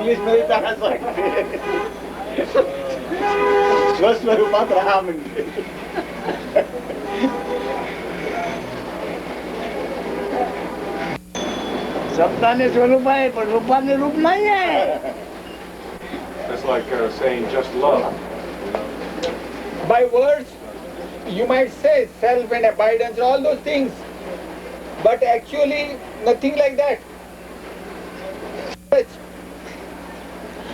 English मध्ये टाकाच लागते स्वस्वरूपात राहा म्हणजे शब्दाने स्वरूप आहे पण रूपाने रूप नाही आहे. That's like saying just love. By words, you might say self and abidance, all those things, but actually nothing like that.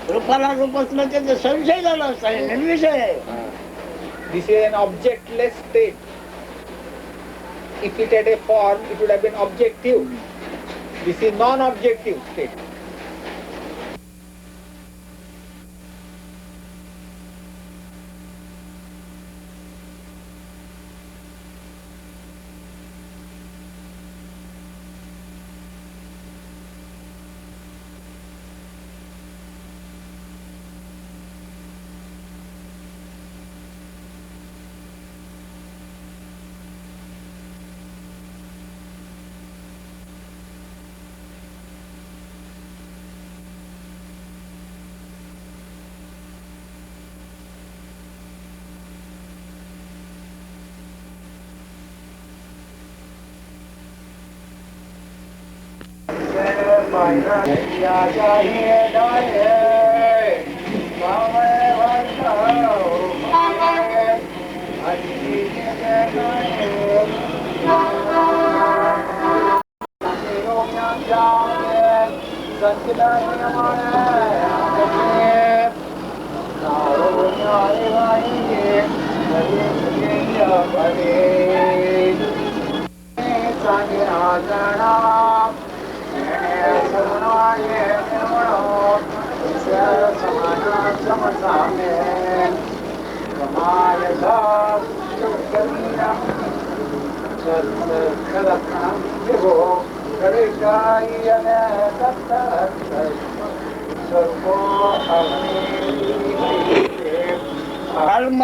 रूपाला रूप असलं त्याचा संशय झाला असता, निर्विषय आहे. This is an objectless state. If it had a form, it would have been objective. This is non-objective state.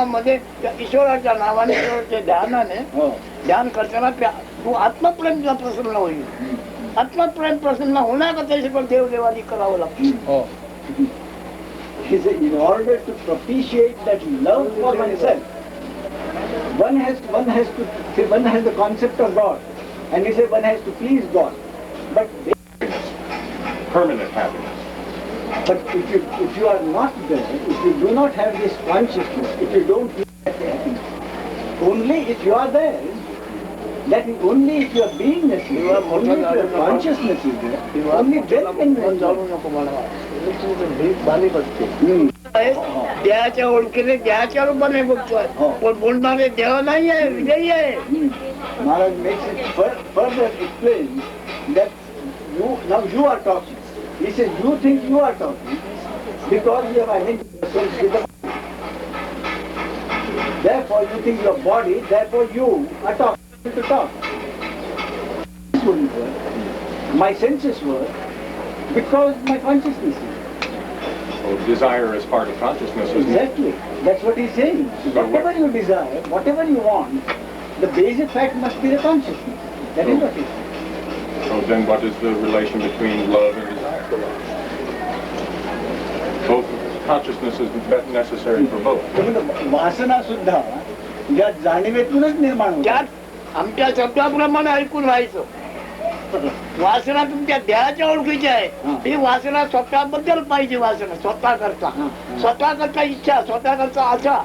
मध्ये ईश्वराच्या नावाने ईश्वराच्या ध्यानाने ध्यान करताना तू आत्मप्रेम प्रसन्न होईल. आत्मप्रेम प्रसन्न होण्याकरता पण देवदेवानी करावं लागतं. In order to propitiate that love for oneself, one has the concept of God, and he said one has to please God. But Permanent happiness. But if you are not there, if you do not have this consciousness, if you don't feel that happiness, only if you are there, that is only if your beingness is there, only if your consciousness is there, only then can you देहाच्या ओळखीने देहाच्या रूपाने बघतोय, पण बोलणारे देह नाही आहे, विजयी आहे. Maharaj makes it further explain that you are talking. He says you think you are talking because you have identified yourself with the body. Therefore you think your body, therefore you are talking to talk. This wouldn't work. My senses work because my consciousness is. Well, desire is part of consciousness, isn't it? Exactly. That's what he's saying. Whatever you desire, whatever you want, the basic fact must be the consciousness. That is what he's saying. So then what is the relation between love and desire? Both consciousness is necessary for both. वासना सुद्धा या जाणीवेतूनच निर्माण होते. त्यात आमच्या शब्दाप्रमाणे ऐकून राहायचं. वासना तुमच्या देहाच्या ओळखीची आहे. ही वासना स्वतःबद्दल पाहिजे. वासना स्वतः करता, स्वतः करता इच्छा, स्वतः करता आशा,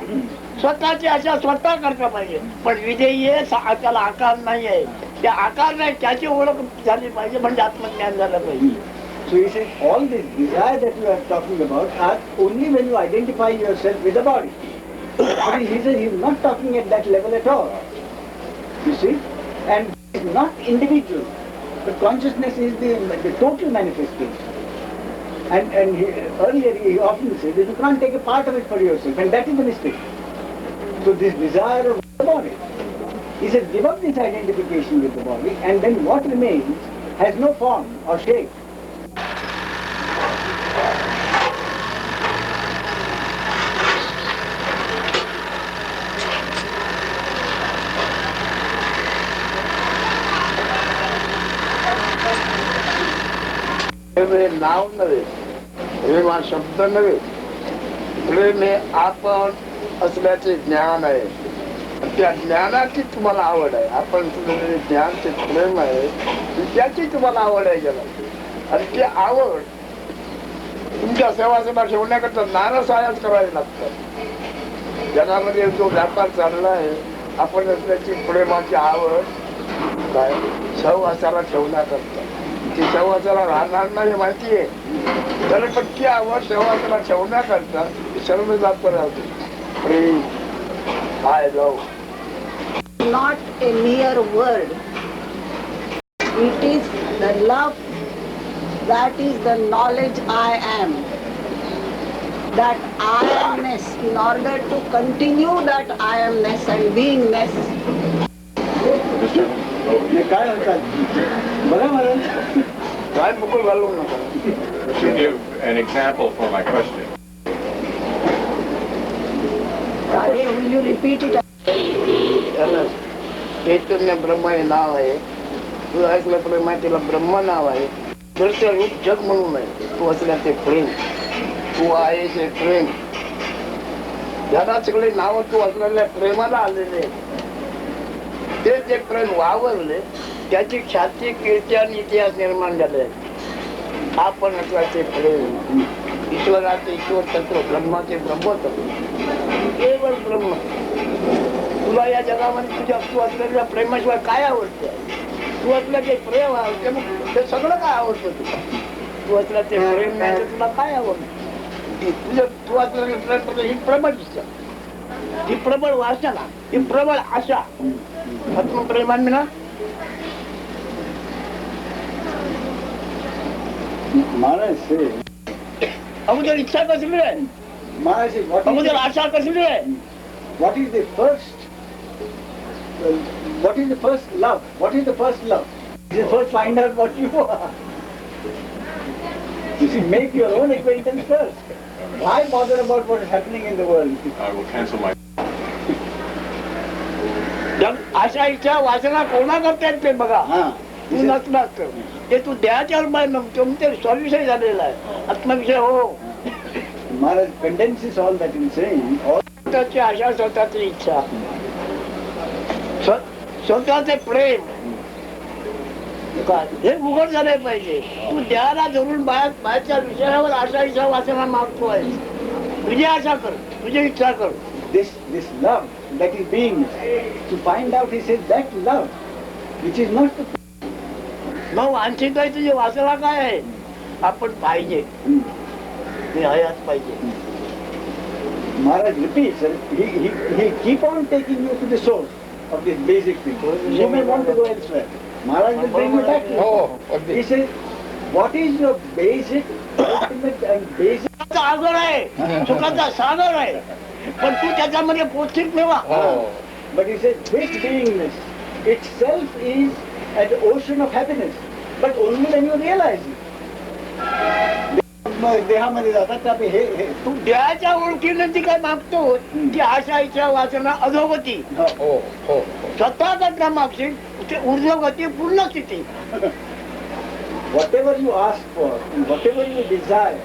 स्वतःची आशा स्वतः करता पाहिजे. पण विजयी आहे, त्याला आकार नाही आहे. त्या आकार नाही, त्याची ओळख झाली पाहिजे, म्हणजे आत्मज्ञान झालं पाहिजे. So he says all this desire that you are talking about are only when you identify yourself with the body. But he says he is not talking at that level at all. You see? And it is not individual. But consciousness is the total manifestation. And earlier he often said that you can't take a part of it for yourself, and that is the mistake. So this desire of the body, he says give up this identification with the body, and then what remains has no form or shape. नाव नव्हे, प्रेम हा शब्द नव्हे, प्रेम हे आपण असल्याचे ज्ञान आहे. त्या ज्ञानाची तुम्हाला आवड आहे. आपण ज्ञानचे प्रेम आहे, त्याची तुम्हाला आवड आहे. गेला आणि ती आवड तुमच्या सेवासभा ठेवण्याकरता नारसाळ्याच करावी लागतात. जगामध्ये जो व्यापार चाललाय, आपण त्याची प्रेमाची आवड काय सहवासाला ठेवण्याकरता, ती सहवासाला राहणार नाही माहिती आहे, तर पण ती आवड सहवासाला ठेवण्याकरता सर्व व्यापार प्रेम, I love. Not a mere word. It is the love, that is the knowledge I am. That I amness, in order to continue that I amness and beingness. काय म्हणतात बरं महाराज, काय मुकुल घालू नका. To give an example for my question. Radhe, will you repeat it? चैतन्य ब्रह्म हे नाव आहे. तू ऐकल्याप्रमाणे तिला ब्रह्म नाव आहे. दृश्य रूप जग म्हणून आहे. तू असल्या ते प्रेम, तू आहे ते प्रेम. जगात सगळे नाव तू असलेल्या प्रेमाला आलेले, ते जे प्रेम वावरले त्याची ख्याती, कीर्ती आणि इतिहास निर्माण झाले. आपण असला ते प्रेम, ईश्वराचे ईश्वर तत्व, ब्रह्माचे ब्रह्मतत्व, केवळ ब्रह्म. तुला या जगामध्ये तुझ्या तू असलेल्या प्रेमाशिवाय काय आवडतं? तू असलं ते प्रेम आवडते, मग ते सगळं काय आवडतं तुला? तू असलं ते प्रेम नाही तर तुला काय आवडतं? तुझं तू असलेलं प्रेम ही प्रबळ इच्छा, ही प्रबळ वासना, ही प्रबळ आशा आत्मप्रेमाने महाराज अगोदर इच्छा कसली आहे, महाराज अगोदर आशा कसली आहे. what is the first what is the first love? What is the first love? You first find out what you are. You see, make your own acquaintance first. Why bother about what is happening in the world? I will cancel my. आशा इच्छा वासना कोणा करतायत ते बघा. तू नसलास तर ते तू द्याच्या तुमचे solution झालेलं आहे. आत्मविषय हो. Maharaj condenses all that in saying, all स्वतःची आशा, स्वतःची इच्छा, स्वतःचे प्रेम हे उघड झाले पाहिजे. तू द्यायला धरून बाहेरच्या विषयावर आशा इच्छा वासना मागतोय. तुझी आशा कर, तुझी इच्छा कर. this love that is being, to find out, he says, that love which is not the मग वांछित आहे तुझी वासना काय आहे? आपण पाहिजे, मी हयात पाहिजे. Maharaj repeats, he keep on taking you to the source of this basic thing. You may want to go elsewhere. Maharaj will bring you back to it. He says, what is your basic, ultimate and basic? सागर आहे, सुखाचा सागर आहे, पण तू त्याच्यामध्ये पोचीत ठेवा. But he says, this beingness itself is an ocean of happiness, but only when you realize it. देहामध्ये जातात हे तू द्याच्या ओळखीने ती काय मागतो, ती आशा इच्छा वासना अधोगती. स्वतः करता मागशील ते ऊर्ध्वगती, पूर्ण स्थिती. whatever you ask for, whatever you desire,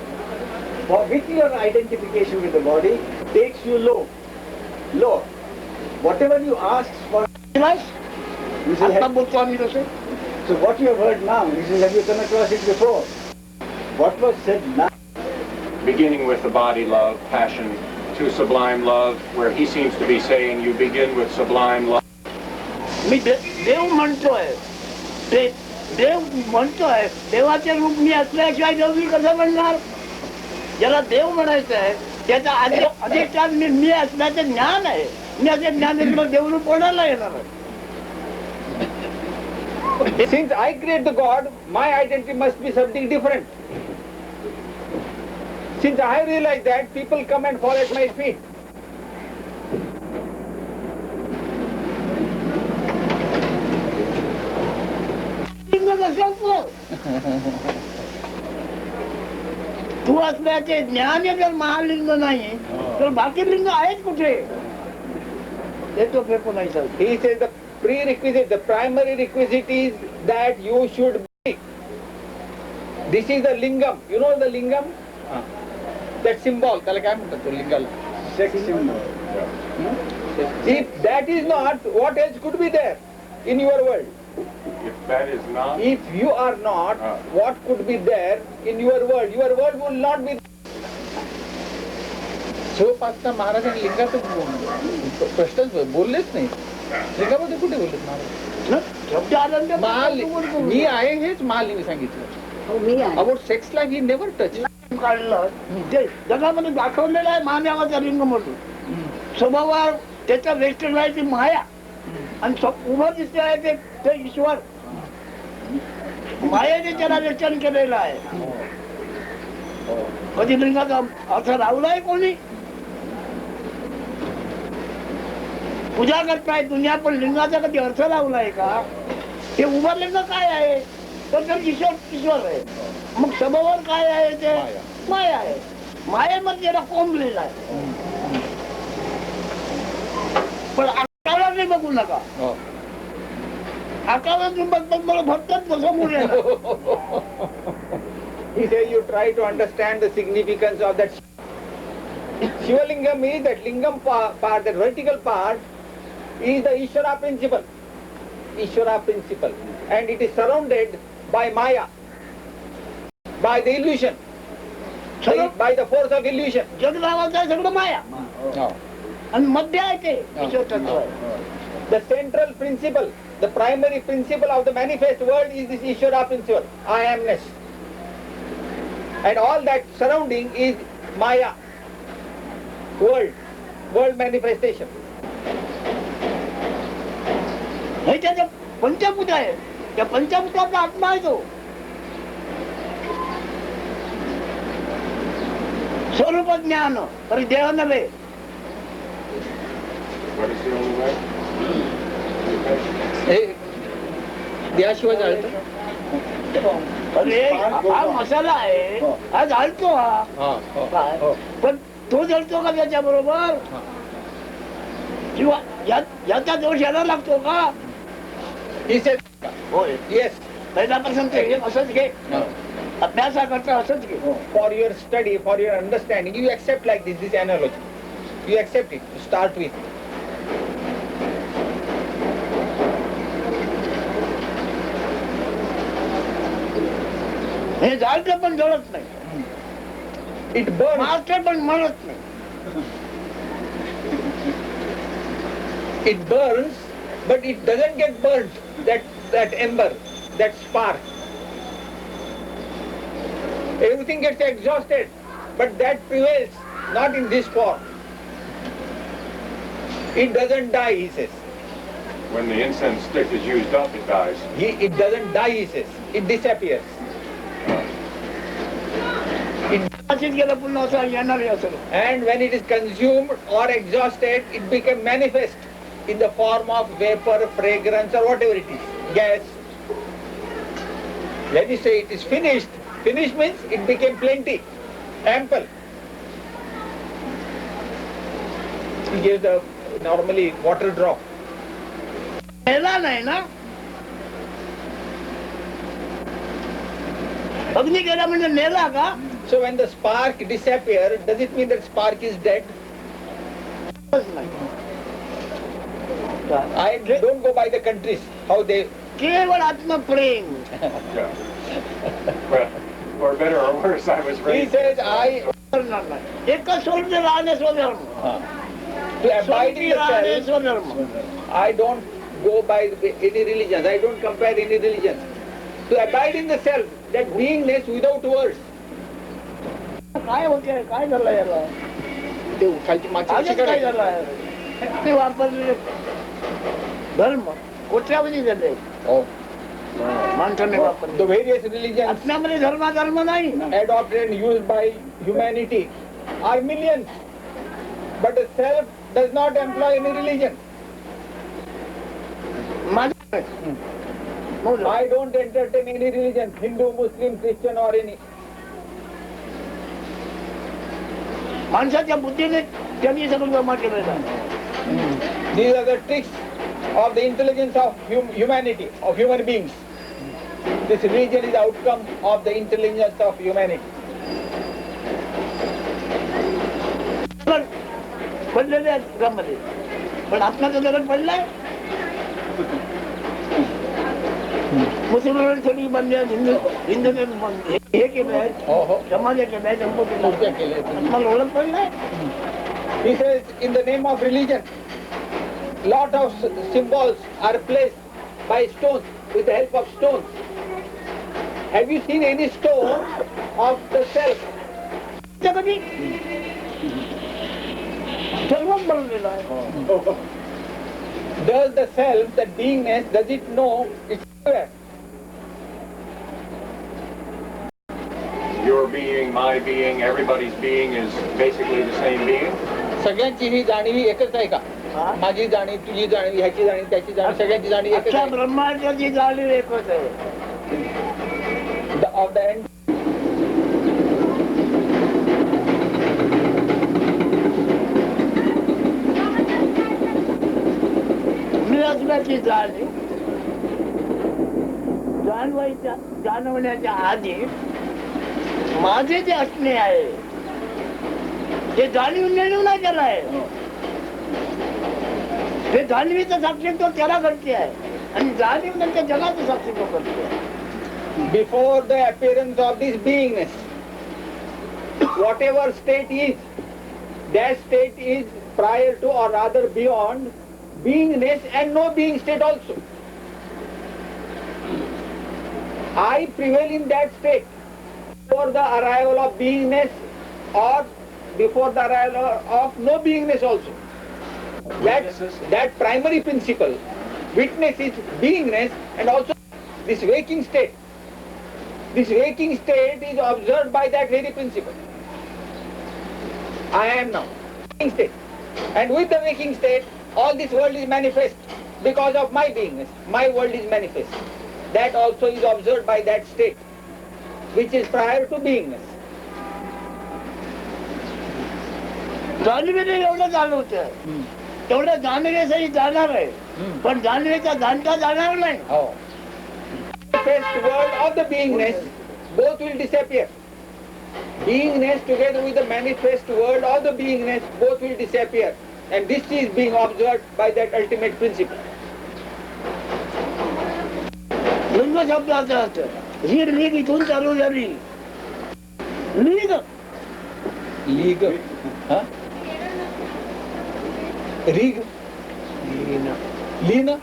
for with your identification with the body, takes you low. Whatever you ask for, you say, आता बोलतो आम्ही तसं. so what you have heard now, he says, have you come across it before? What was said now? Beginning with the body love, passion, to sublime love, where he seems to be saying you begin with sublime love. मी देव म्हणतोय, देव म्हणतोय, देवाचे रूप मी असल्याशिवाय देव मी कसं म्हणणार? ज्याला देव म्हणायचं आहे त्याचा अधिष्ठान मी असल्याचं ज्ञान आहे. मी असे ज्ञान देवरूप कोणाला येणार आहे? Since I create the God, my identity must be something different. Since I realize that, people come and fall at my feet. तू असल्याचे ज्ञान जर महालिंग नाही तर बाकी लिंग आहेत कुठे? ते तो फेकू नाही चालत. He says the prerequisite, the primary requisite is that you should be. This is the lingam. You know the lingam? That symbol. त्याला काय म्हणतात तो Lingala? Sex symbol. If that is not, what else could be there in your world? If that is not, If you are not, what could be there in your world? Your world will not be. शिवपासना महाराजांनी लिंगाचं प्रश्नच बोललेच नाही. लिंगामध्ये कुठे बोललेत महाराज? शब्द आनंद मी आहे हेच महालिंग सांगितलं. हो, मी आहे. About sex life he never touch. काढलं ते जगामध्ये दाखवलेलं आहे महादेवाचा लिंग म्हणून. स्वभावावर त्याचा वेस्टर्न आहे ती माया आणि उभं दिसते आहे ते ईश्वर. मायेने त्याला रचन केलेलं आहे. कधी लिंगाचा अर्थ लावलाय कोणी? पूजा करताय दुनिया, पण लिंगाचा कधी अर्थ लावलाय का? हे उभं लिंग काय आहे? तर ईश्वर आहे. मग स्वभावावर काय आहे? ते माया आहे. मायेमध्ये त्याला कोंबलेला आहे. पण आकाराने बघू नका. आकाराने बघतात मला भक्तच समोर येणार. He says you try to understand the significance of that. Shivalingam is that lingam part, that vertical part is the Ishvara principle. Ishvara principle. And it is surrounded by Maya, by the illusion, by the force of illusion. जग नावाचं आहे सगळं माया आणि मध्ये आहे ते ईश्वर तत्व. The central principle, the primary principle of the manifest world is this Ishvara principle, I amness. And all that surrounding is Maya, world manifestation. हे त्याचं पंचभूत आहे. त्या पंचभूतातला आत्मा आहे तो. स्वरूप ज्ञान तरी देह नव्हे. what is the only way? हे देहाशिवाय जाळतं. अरे हा मसाला आहे, हा जाळतो हा काय, पण तो जळतो का त्याच्या बरोबर? किंवा याचा दोष याला लागतो का? होय, Yes, पहिल्यापासून ते असंच घे. अभ्यासाकरता असंच घे. for your study, for your understanding, you accept like this analogy. You accept it to start with. हे जाळतं पण जळत नाही. It burns. मारते पण मरत नाही. It burns, but it doesn't get burnt. That ember, that spark. Everything gets exhausted, but that prevails, not in this form. It doesn't die, he says. When the incense stick is used up, it dies. It doesn't die, he says. It disappears. अशीच गेलं पुन्हा असं येणार आहे असं. And when it is consumed or exhausted, it becomes manifest in the form of vapor, fragrance, or whatever it is, gas. When you say it is finished, finished means it became plenty, ample. He gives the normally water drop. मेला नाही ना. अग्नी गेला म्हणजे मेला का? So when the spark disappears, does it mean that spark is dead? I don't go by the countries, how they... केवळ आत्मप्रेम. Well, for better or worse, I was He raised. says, एकच सोडले राहणे स्वधर्म. to abide in the राहणे self, स्वधर्म. I don't go by any religions. I don't compare any religions. To abide in the self, that beingness without words. काय होते? काय झालं याला? ते उठायची मागची आजच काय झालं? ते वापरले धर्म कोट्यावधी झाले माणसाने वापरले. The various religions आत्म्यामध्ये धर्म नाही. adopted and used by humanity are millions. But the self does not employ any religion. I don't entertain any religion, Hindu, Muslim, Christian or any. माणसाच्या बुद्धीने त्यांनी सगळं जमा केलेलं आहे. These are the tricks of the intelligence of humanity, of human beings. This religion is the outcome of the intelligence of humanity. पडलेले आहेत जगामध्ये, पण आत्म्याचं जगत पडलंय. मुसलमान थोडी बनले हिंदू हिंदू हे केलं समाज केलं जम्मू केलं मला ओळख पण नाही. He says, in the name of religion, lot of symbols are placed by stones, with the help of stones. Have you seen any stone of the self? कधी सर्वच बनलेलं आहे. Does the self, that beingness, does it know it's everywhere? Your being, my being, everybody's being is basically the same being. सगळ्यांची ही जाणीव एकच आहे का? माझी जाणीव, तुझी जाणीव, ह्याची जाणीव, त्याची जाणीव, सगळ्यांची जाणीव एकच अख्ख्या आहे. ब्रह्मांडाची जाणीव एकच आहे. Of the end. मी असण्याची जाणीव जाणवण्याच्या आधी माझे जे असणे आहे ते जाणीव निर्णय नाही केला आहे. ते जाणीवीचं साक्षीत्व त्याला करते आहे आणि जाणीव नंतर जगाचं साक्षीत्व करते आहे. Before the appearance of this beingness, whatever state is, that state is prior to or rather beyond beingness and no being state also. I prevail in that state before the arrival of beingness or before the arrival of no beingness also. That primary principle, witness is beingness and also this waking state. This waking state is observed by that very principle. I am now. Waking state. And with the waking state, all this world is manifest because of my beingness. My world is manifest. That also is observed by that state, which is prior to beingness. जाणीवेने एवढं जाणवतं तेवढं जाणीवेसाठी जाणार आहे पण जाणीवेचा जाणता जाणार नाही. Manifest world of the beingness, both will disappear. Beingness together with the manifest world of the beingness, both will disappear. And this is being observed by that ultimate principle. लिंग शब्दाचा अर्थ ही लीग इथून चालू झाली. League Lig. Huh? Rig. Lina.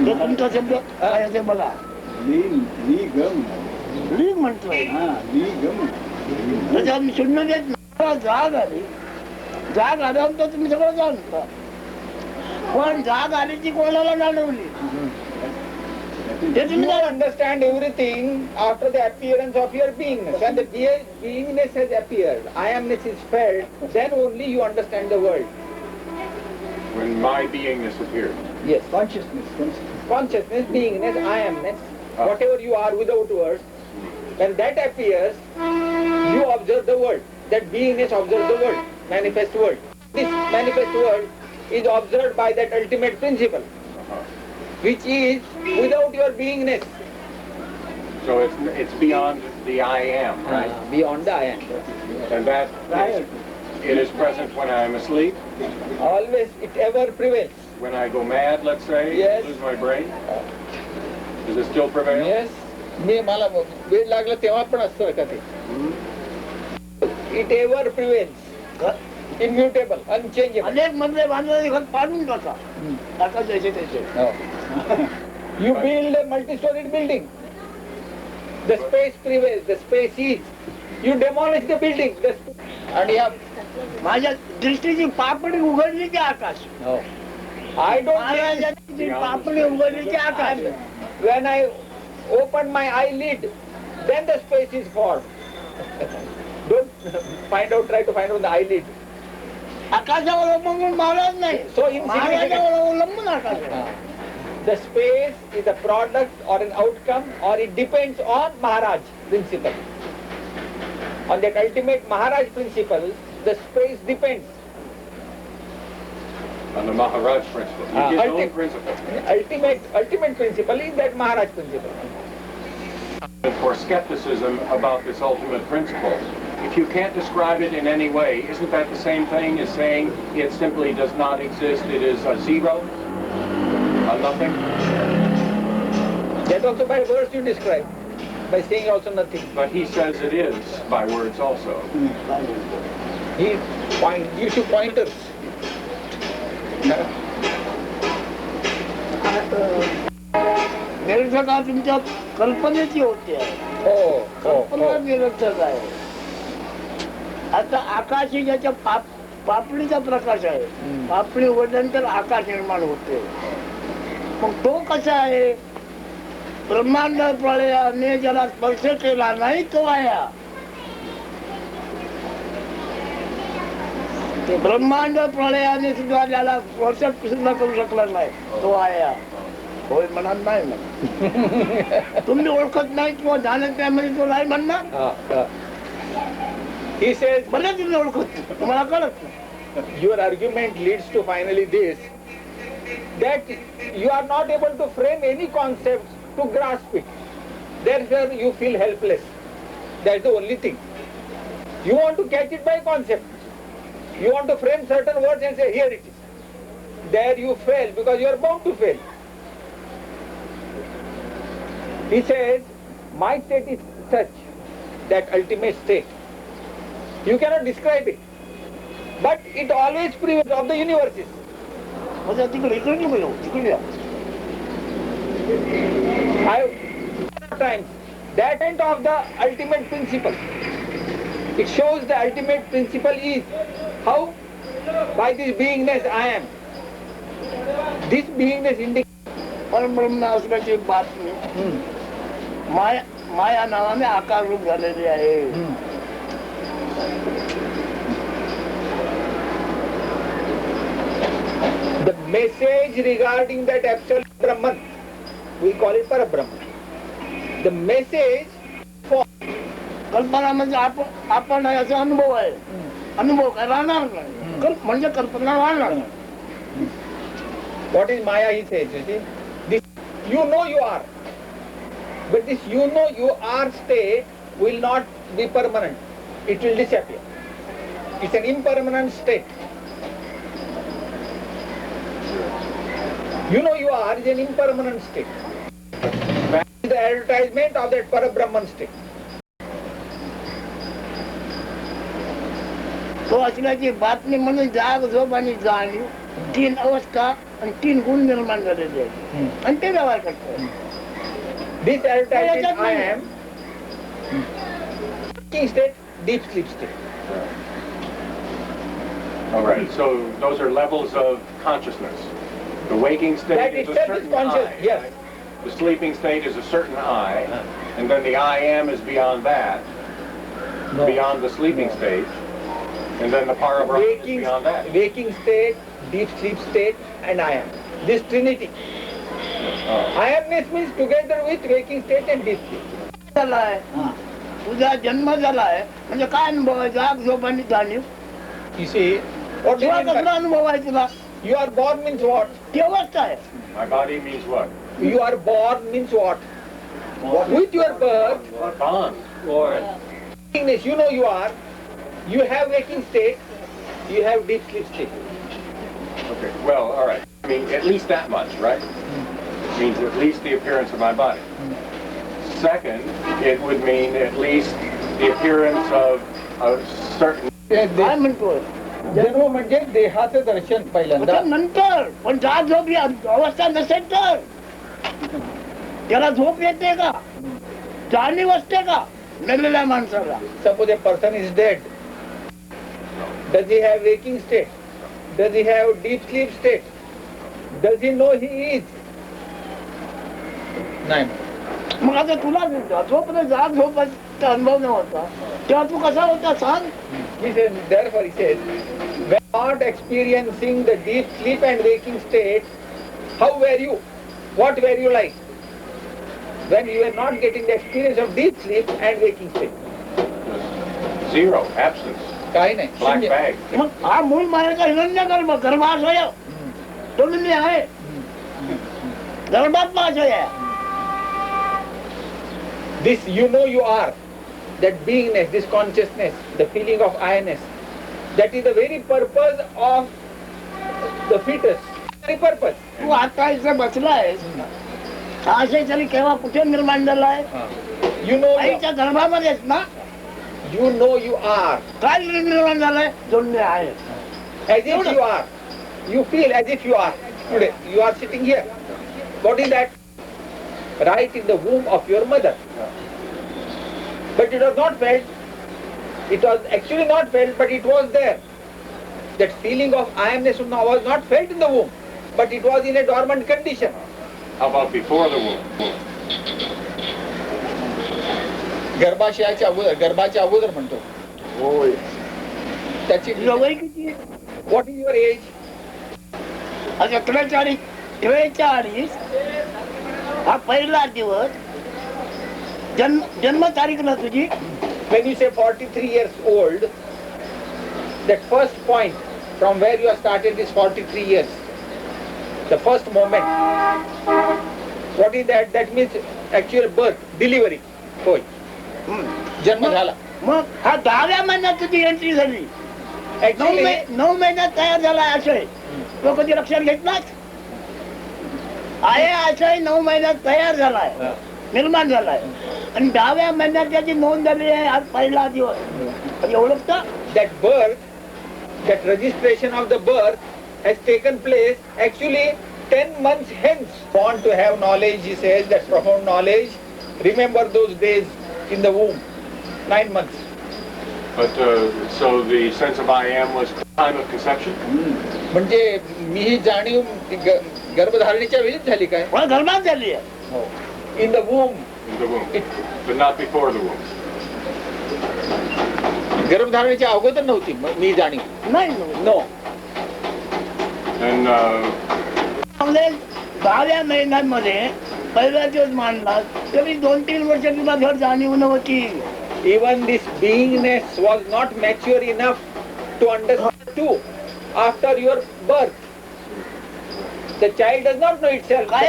तुमचा शब्द काय असे बघा. लिगम. लीग म्हणतोय लिगम. त्याच्यात शून्य देत जाग आली. जाग आल्यानंतर तुम्ही सगळं जाणता पण जाग आली ती कोणाला जाणवली. You understand everything after the appearance of your beingness. When the beingness has appeared, I amness is felt, then only you understand the world. When my beingness appeared. Yes. Consciousness. Consciousness, beingness, I amness, whatever you are without words, when that appears, you observe the world. That beingness observes the world, manifest world. This manifest world is observed by that ultimate principle, which is without your beingness. So it's beyond the I am, right? Beyond the I am. And that it is present when I am asleep. Always, it ever prevails. When I go mad, let's say, Yes. lose my brain. Does it still prevail? Yes. मी मला वेळ लागला तेव्हा पण असतं का ते. It ever prevails. Immutable, unchangeable. अनेक मधले बांधलेले घर पाडून टाका टाका जैसे तैसे. You build a multi-storied building. The space prevails. The space is. You demolish the building. And yeah, माझ्या दृष्टीची पापडी उघडली की आकाश. I don't. महाराजांची पापडी उघडली की आकाश. When I open my eyelid, then the space is formed. Don't try to find out the eyelid. आकाशावर अवलंबून महाराज नाही. So insignificant. महाराजावर अवलंबून आकाश आहे. The space is a product or an outcome, or it depends on Maharaj principle. On that ultimate Maharaj principle, the space depends. On the Maharaj principle. His own principle. Ultimate principle is that Maharaj principle. And for skepticism about this ultimate principle, if if you can't describe it in any way, isn't that the same thing as saying it simply does not exist, it is a zero, a nothing? That also by words you describe, by saying also nothing. But he says it is by words also. He gives you pointers. निरर्थक हा तुमच्या कल्पनेची होते आहे. कल्पना निरर्थक आहे. आता आकाश ही ज्याच्या पापडीचा प्रकाश आहे, पापडी उघडल्यानंतर आकाश निर्माण होते. मग तो कसा आहे? ब्रह्मांड प्रलयाने ज्याला स्पर्श केला नाही तो आया. ते ब्रह्मांड प्रलयाने सुद्धा ज्याला स्पर्श सुद्धा करू शकला नाही तो आया. होय म्हणत नाही म्हणा. तुम्ही ओळखत नाही किंवा जाणत नाही म्हणजे तो नाही म्हणणार. He says, भले तुम्ही ओळखत तुम्हाला कळत नाही. your argument leads to finally this, that you are not able to frame any concept to grasp it. Therefore you feel helpless. That's the only thing. You want to catch it by concept. You want to frame certain words and say, here it is. There you fail because you are bound to fail. He says, my state is such, that ultimate state. You cannot describe it. But it always prevails of the universes. म्हणजे तिकडे इकडे बोलू तिकडे या. Times that end of the ultimate principle. It shows the ultimate principle is how by this beingness I am. This beingness indicates परब्रह्म असण्याची बातमी माया नावाने आकार रूप झालेली आहे. the message regarding that absolute Brahman. We call it Parabrahman. The message for कल्पना म्हणजे आपण आहे असा अनुभव आहे. अनुभव काय राहणार नाही. म्हणजे कल्पना राहणार नाही. what is Maya, he says, you see. This you know you are. But this you know you are state will not be permanent. It will disappear. It's an impermanent state. You know you are is an impermanent state. That is the advertisement of that Parabrahman state. तो असण्याची बातमी म्हणून जाग झोप आणि जाणीव 3 अवस्था आणि 3 गुण निर्माण झालेले आहेत आणि ते व्यवहार करतात. This advertisement I am waking state, deep sleep state. All right, so those are levels of consciousness. The waking state That is a itself is certain conscious, I. yes. The sleeping state is a certain I, and then the I am is beyond that, beyond the sleeping state, and then the Parabrahman is beyond that. Waking state, deep sleep state, and I am. This trinity. I amness means together with waking state and deep sleep. झालाय तुझा जन्म झालाय म्हणजे काय अनुभव आहे? जाग झोप आणि जाणीव. You see, what do you तुला mean कसला by अनुभव आहे तुला? you are born means what? ती अवस्था आहे. My body means what? You are born means what? With your birth, Bond. wakingness, you know you are. You have waking state, you have deep sleep state. Okay, well, all right. I mean, at least that much, right? Means at least the appearance of my body. Second, it would mean at least the appearance of a certain... काय म्हणतोय? जन्म म्हणजे देहाचं दर्शन पहिल्यांदा. पण नंतर पण जाग झोप ही अवस्था नसेल तर त्याला झोप येते का? जाणीव असते का मेलेल्या माणसाला? Suppose a person is dead. Does he have waking state? Does he have deep sleep state? Does he know he is? नाही. मग आता तुला झोप नाही, जाग झोपायचा अनुभव नव्हता तेव्हा तू कसा होता सांग? He says, therefore he says, when not experiencing the deep sleep and waking state, how were you? What were you like? When you were not getting the experience of deep sleep and waking state. Zero, absence, काही नाही. black शून्य. bag. मग हा मूळ मायाचा हिरण्य गर्भाशय तो मी आहे. गर्भात माझय आहे. This you know you are. that beingness, this consciousness, the feeling of I-ness, that is the very purpose of the fetus. Very purpose. तू आता इथे बसलाय आशय तरी केव्हा कुठे निर्माण झालाय You know, आईच्या गर्भामध्येच ना you know you are. काय निर्माण झालंय जोडणे आहे As if you are. You feel as if you are. Today, you are sitting here. What is that? Right in the womb of your mother. But it was not felt. It was actually not felt, but it was there. That feeling of I amness was not felt in the womb, but it was in a dormant condition. How about before the womb? गर्भाच्या अगोदर म्हणतो. होय त्याची तुझं वय किती आहे? What is your age? आता 43 हा पहिला दिवस जन्म तारीख ना तुझी When you say 43 years old, that first point from where you have started is 43 years. The first moment. What is that? That means actual birth, delivery. होय. जन्म झाला. मग हा 10व्या महिन्यात तुझी एंट्री झाली Actually, 9 महिन्यात तयार झाला आशय तो कधी लक्षात घेतलाच आहे आशय 9 महिन्यात तयार झालाय निर्माण झालाय आणि 10व्या महिन्यात त्याची नोंद झाली आहे आज पहिला दिवस कधी ओळखता that birth, that registration of the birth has taken place actually 10 months hence. Want to have knowledge, he says, that profound knowledge. Remember those days in the womb, 9 months. But so the sense of I am was time of conception? म्हणजे मी ही जाणीव गर्भधारणेच्या वेळीच झाली काय? पण गर्भात झाली आहे In the womb. In the womb. But not before the womb. गर्भधारणेच्या अगोदर नव्हती मी जाणीव. नाही नो. And 10व्या महिन्यांमध्ये पहिला दिवस मांडला तरी 2-3 वर्ष तुला घर जाणीव नव्हती Even this beingness was not mature enough to understand too. After your birth, the child does not know itself. काय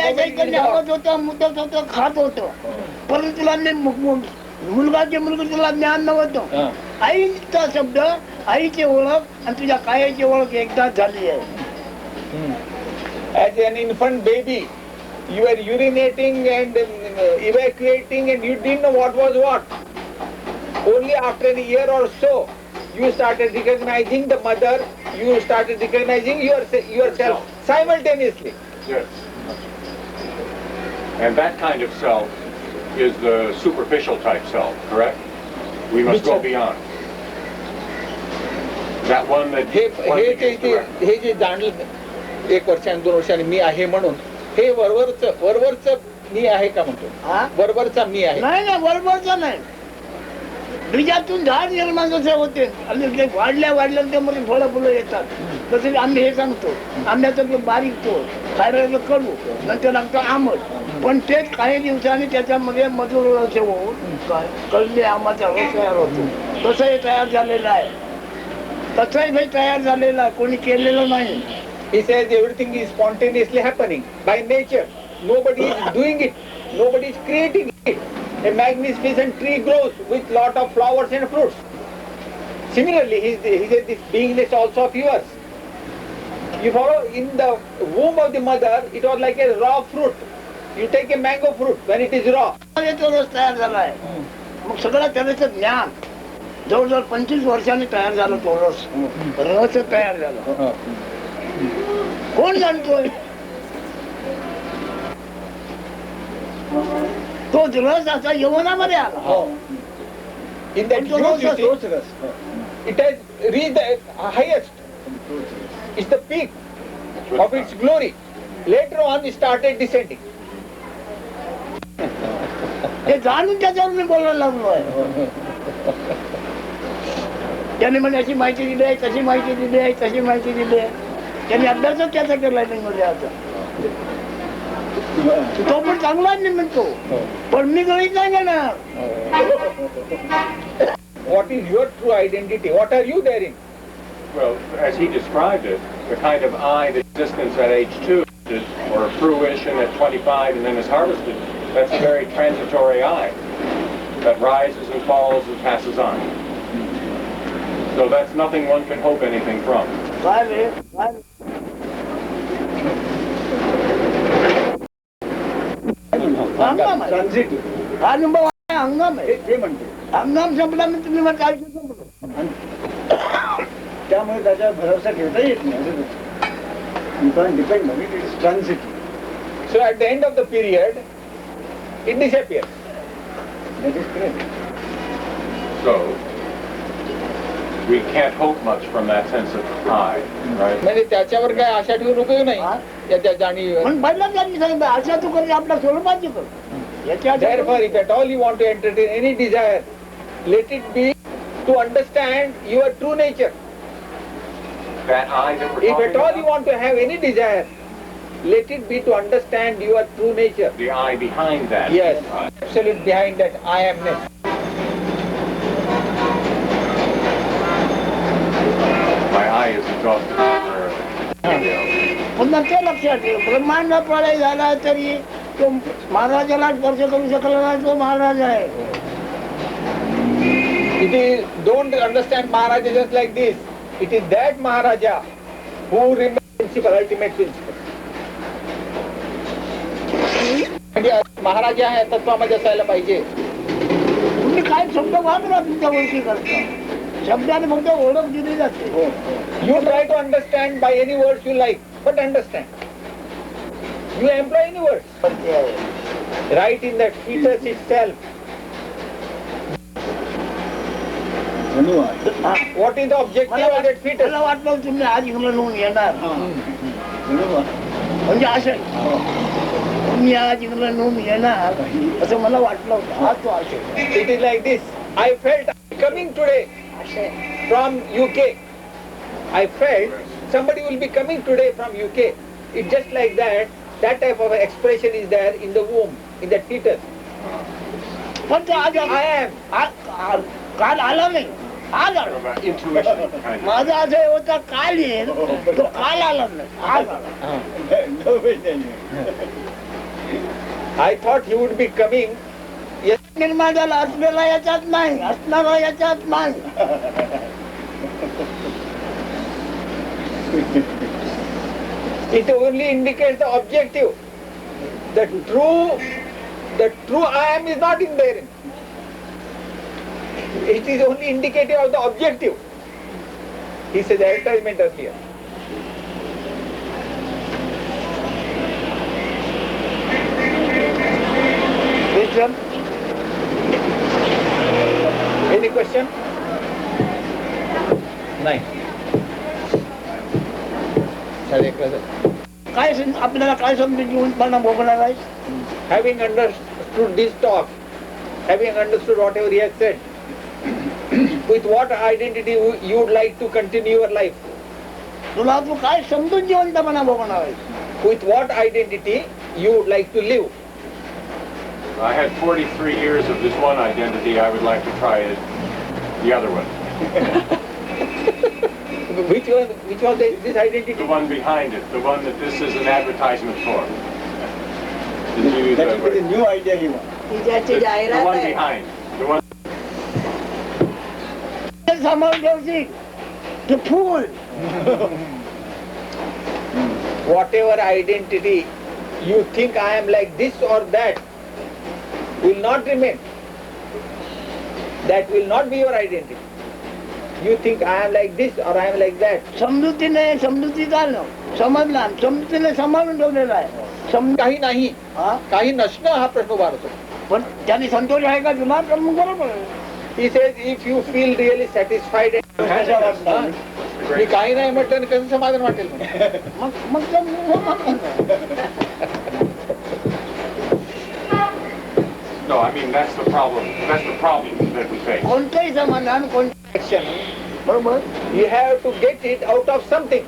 आवडत होतं मुदत होतं खात होतं परंतु तुला मुलगाचे मुलगा तुला ज्ञान नव्हतं आईचा शब्द आईची ओळख आणि तुझ्या कायाची ओळख एकदाच झाली आहे As an infant baby, you were urinating and evacuating and you didn't know what was what. Only after a year or so, you started recognizing the mother, you started recognizing yourself simultaneously. yes. And that kind of self is the superficial type self, correct? We must go beyond. That one that हे जे जाणलं 1 वर्षांनी 2 वर्षांनी मी आहे म्हणून हे वरवरच मी आहे का म्हणतो वरवरचा मी आहे नाही ना बरोबरचा नाही बीजातून झाड निर्माण जसे होते आणि ते वाढल्या त्यामध्ये फळं फुलं येतात तसे आम्ही हे सांगतो आंब्याचं ते बारीक तो खायला कडू नंतर लागतो आंबट पण तेच काही दिवसांनी त्याच्यामध्ये मधुर रस होऊन कळले आंबाचा रस तयार होतो तसंही तयार झालेलं आहे तसंही तयार झालेलं आहे कोणी केलेलं नाही He says everything is spontaneously happening by nature. Nobody is doing it. Nobody is creating it. A magnificent tree grows with lot of flowers and fruits. Similarly, he says this beingness also of yours. You follow? In the womb of the mother, it was like a raw fruit. You take a mango fruit when it is raw. तो रस तयार झालाय मग सगळं त्याचं ज्ञान जवळजवळ 25 वर्षांनी तयार झाला तो रस रस तयार झाला कोण जाणतोय तो रस असा यवनामध्ये आला In that juice, you see, it has reached the highest. It's the peak of its glory. Later on, it started descending. हे जाणून त्याच्यावर मी बोलायला लागलोय त्याने म्हणजे अशी माहिती दिली आहे तशी माहिती दिली आहे तशी माहिती दिली आहे त्यांनी अभ्यासच त्याचा केलाय म्हणजे आता तो पण चांगला नाही म्हणतो पण मी गणित नाही घेणार What is your true identity? What are you therein? Well, as he described it, the kind of I, the existence at age 2, or fruition at 25 and then is harvested, that's a very transitory I. that rises and falls and passes on. So that's nothing one can hope anything from. काय रे काय हंगाम आहे ट्रान्झिटिव्ह हा number हंगाम आहे ते म्हणते. हंगाम संपला मी तुम्ही मला काय संपलं त्यामुळे त्याच्यावर भरोसा ठेवता येत नाही. You can depend on it. It is transitive. So at the end of the period, it disappears. That is correct. So we can't hope much from that sense of I, right? म्हणजे त्याच्यावर काय आशा ठेवून उपयोग नाही हा? त्याच्या जाणीव. पण पहिला त्यांनी सांगितलं अशा तू करी आपल्या स्वरूपाची कर याच्या Therefore, if at all you want to entertain any desire, let it be to understand your true nature. That I that we're If at talking all you about, want to have any desire, let it be to understand your true nature. the I behind that. Yes, absolute behind that I amness. My I is exhausted temporarily. पुन्हा ते लक्षात ठेव ब्रह्मांड प्रलय झाला तरी तो महाराजाला स्पर्श करू शकला नाही तो महाराज आहे. It is, don't understand Maharaja just like this. It is that Maharaja who remains principal, ultimate principal. म्हणजे महाराजा ह्या तत्वामध्ये असायला पाहिजे. तुम्ही काय शब्द वापरा तुमच्या ओळखी करता शब्दाने फक्त ओळख दिली जाते. You try to understand by any words you like, but understand. You employ any words. Right in that fetus itself. धन्यवाद. What is the objective of that fetus? मला वाटलं तुम्ही आज इंग्लंडहून येणार धन्यवाद. म्हणजे असं तुम्ही आज इंग्लंडहून येणार असं मला वाटलं होतं. आज तो असेल It is like this. I felt coming today from UK. I felt somebody will be coming today from UK. It's just like that. That type of expression is there in the womb, in that fetus. पण तो आज I am. काल आला नाही आज आला. About intuition, kind of. माझं असं होतं काल येईल तो काल आला नाही आज आला. No way, no. I thought he would be coming. निर्माण झाला असलेला याच्यात नाही असणारा याच्यात नाही. It only indicates the objective. The true I am is not in there. It is only indicative of the objective. He says advertisement earlier. Wisdom. Any question? नाही. काय आपल्याला काय समजून घेऊन पण भोगणार आहे. Having understood this talk, having understood whatever he has said, with what identity you would like to continue your life? तुला तू काय समजून जिवंतपणा भोगणार आहे. With what identity you would like to live? I had 43 years of this one identity. I would like to try the other one. Which was this identity? The one behind it. The one that this is an advertisement for. Did you use That that is the word? new idea he wants. ही ज्याची The जाहिरात one आहे behind. The one. सांभाळून ठेवशी ते फूल. Whatever identity you think I am like this or that will not remain. That will not be your identity. You think I am like this or I am like that. समजुतीने समजुती झालं समजला समजुतीने सांभाळून ठेवलेला आहे. काही नाही, हा? काही नसणं हा प्रश्न उभारतो. पण त्याने संतोष आहे का तुला तर मग बरोबर आहे. He says if you feel really satisfied and मी काही नाही म्हटलं आणि कसं समाधान वाटेल म्हणे. मग No, I mean that's the problem. That's the problem that we face. कोणतंही समाधान कोणतं Action. बरोबर. You have to get it out of something.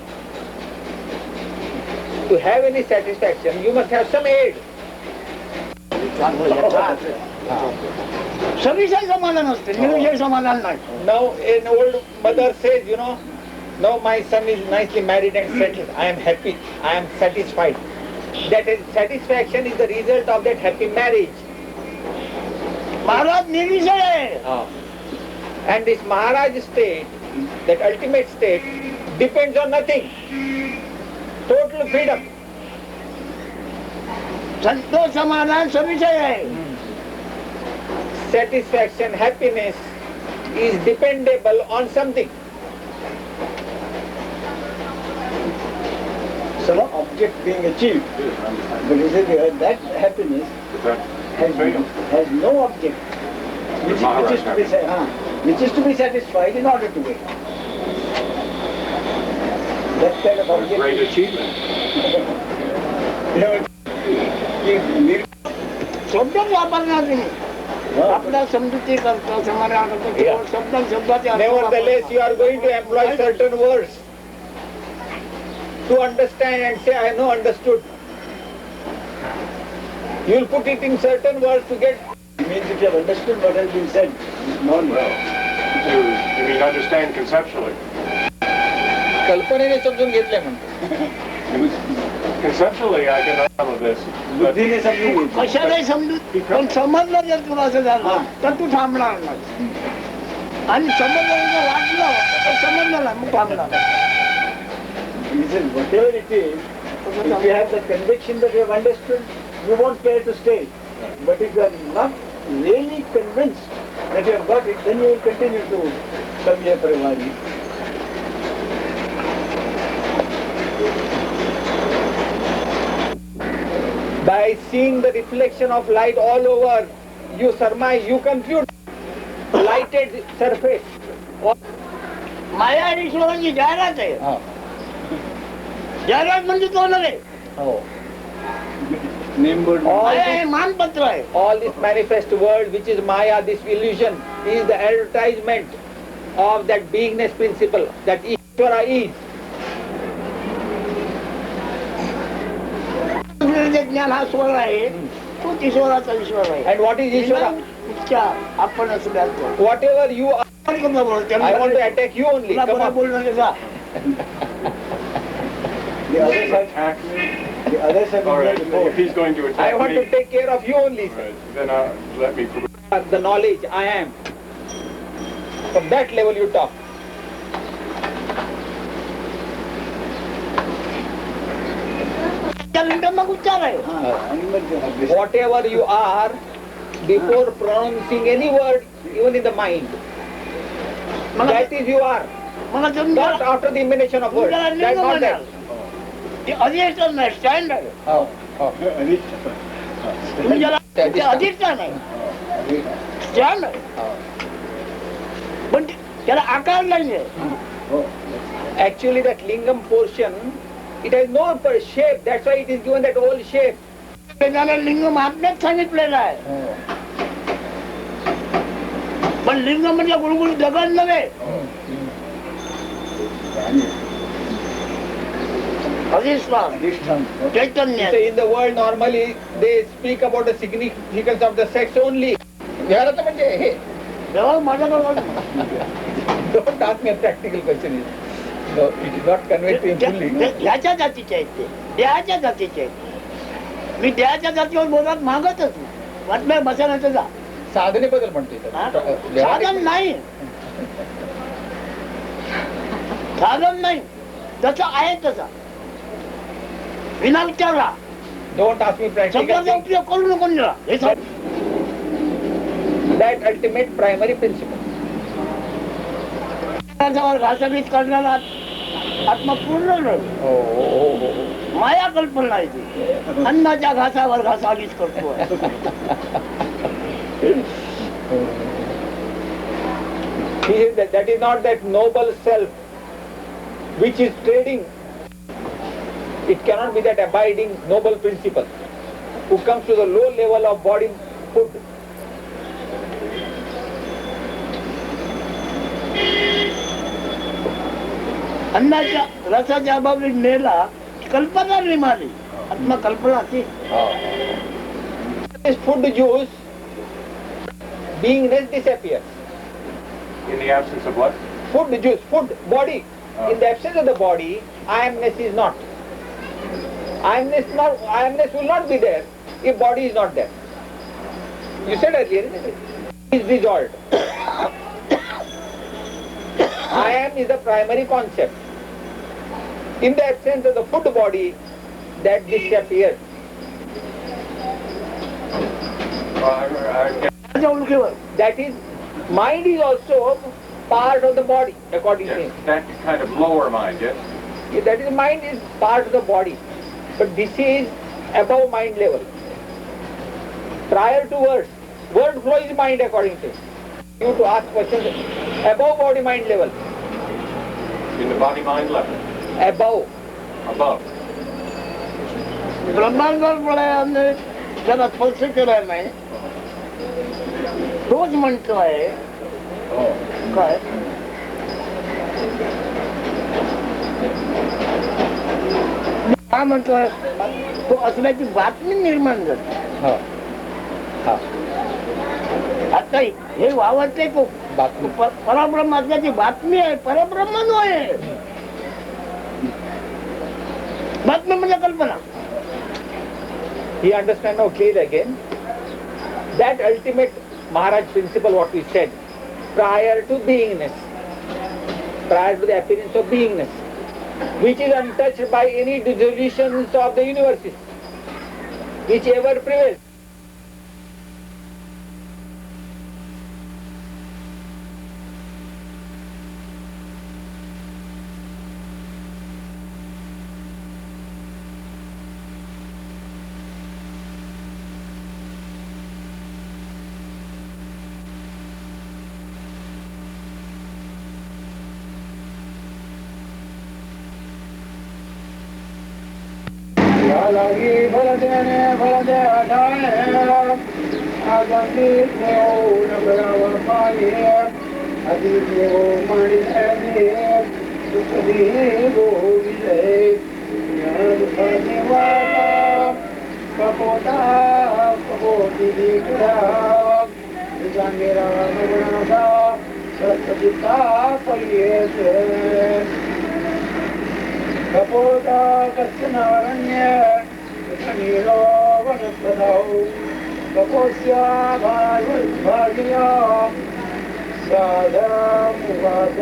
To have any satisfaction, you must have some aid. सविषय समाधान असते निर्विषय समाधान नाही. Now an old mother says, now my son is nicely married and settled. I am happy. I am satisfied. That is, satisfaction is the result of that happy marriage. Maharaj निर्विषय आहे. And this Maharaj state, that ultimate state, depends on nothing. Total freedom. Santosh समाधान सविषय आहे. Satisfaction, happiness is dependable on something. Some object being achieved. But he said that happiness has no object which is to be satisfied in order to wait. That kind of object. Great achievement. शब्दच वापरणार नाही. आपल्या समजुती करता समाधान करता केवळ शब्दाचे अर्थ Nevertheless, वापरतात. you are going to employ certain words to understand and say, I have no understood. You will put it in certain words to get. Means if you have understood what has been said this morning. Well, you mean understand conceptually. कल्पनेने समजून घेतले म्हणतो. Conceptually, I can know some of this. But बुद्धीने समजून घेतलं. कशालाही समजू पण समजलं जर तुला असं झालं तर तू थांबणार नाही. आणि समजलं जर वाटलं तर समजलं ना मग थांबणार. He said, whatever it is, if you have the conviction that you have understood, you won't care to stay. But if you are not really convinced that you have got it, then you will continue to come here for a while. By seeing the reflection of light all over, you surmise, you conclude lighted surface. माया आणि ईश्वराची जाहिरात आहे. जाहिरात म्हणजे तो नव्हे. माया हे मानपत्र आहे. All this manifest world which is Maya, this illusion, is the advertisement of that beingness principle, that Ishvara is. ज्ञान हा स्वर आहे तो ईश्वराचा ईश्वर आहे. And what is Ishvara? आपण असं बोलतो. Whatever you are, I want to attack you only. Come on. बोलणं जा. The others have all been right, there before. if he's going to attack I want me, to take care of you only. right, then let me. The knowledge I am. From that level you talk. मग उच्चार आहे. Whatever you are, before pronouncing any word, even in the mind, that is you are. मला Not after the emanation of words. That's not that. ते अधिष्ठान नाही, stand आहे. तुम्ही ज्याला ते अधिष्ठान आहे, स्टँड आहे. पण त्याला आकार नाहीये. Actually, that lingam portion, it has no shape. That's why it is given that old shape. त्याला लिंग महात्म्यात सांगितलेलं आहे. पण लिंग म्हणजे गुळगुळ दगड नव्हे. अधिष्ठान चैतन्य. So in the world normally they speak about the significance of the sex only. विहाराचं म्हणजे हे. जेव्हा माझ्याकडे Don't ask me a practical question. No, it is not conveyed to him fully. ह्याच्या जातीचे आहेत ते, देहाच्या जातीचे आहेत. मी देहाच्या जातीवर बोलत मागतच नाही. वाटलं बसायला जा. साधनेबद्दल म्हणते साधन नाही, साधन नाही, जसं आहे तसा विना विचारला. Don't ask me practical शब्दाचा things. उपयोग करू नको ना. हे That ultimate primary principle. सगळ्यावर घासाघीस करणारा आत्मा पूर्ण नाही. माया कल्पना आहे ती. अन्नाच्या घासावर घासाघीस करतो. That is not that noble self which is trading. It cannot be that abiding noble principle who comes to the low level of body food. अन्नाच्या रसाच्या अभावी नेला कल्पना नाही मारली. आत्मा कल्पना ती. This food juice, beingness disappears. In the absence of what? Food juice, food, body. In the absence of the body, I amness is not. I amness will not be there if body is not there. You said earlier, isn't it? is dissolved. I am is the primary concept. In the absence of the food body, that disappears. त्याच्या ओळखीवर That is, mind is also part of the body, according to Yes, him. that kind of lower mind, yes? That is, mind is part of the body. But this is above mind level. Prior to words, word flow is mind according to him. You to ask questions above body mind level. In the body-mind level, Above. above. ब्रह्मांडामुळे त्याला स्पर्श केलाय नाही तोच म्हणतोय काय काय म्हणतोय तो असण्याची बातमी निर्माण झाली आता हे वावरते तो परब्रह्म असल्याची बातमी आहे परब्रह्म नव्हे बातमी म्हणजे कल्पना. He understands now clearly again. That ultimate Maharaj principle, what we said, prior to beingness, prior to the appearance of beingness, which is untouched by any dissolutions of the universes, which ever prevails. कपोता कश्चनारण्य नीरो वनस्पतौ कपोस्या भाग्या साधमुवाच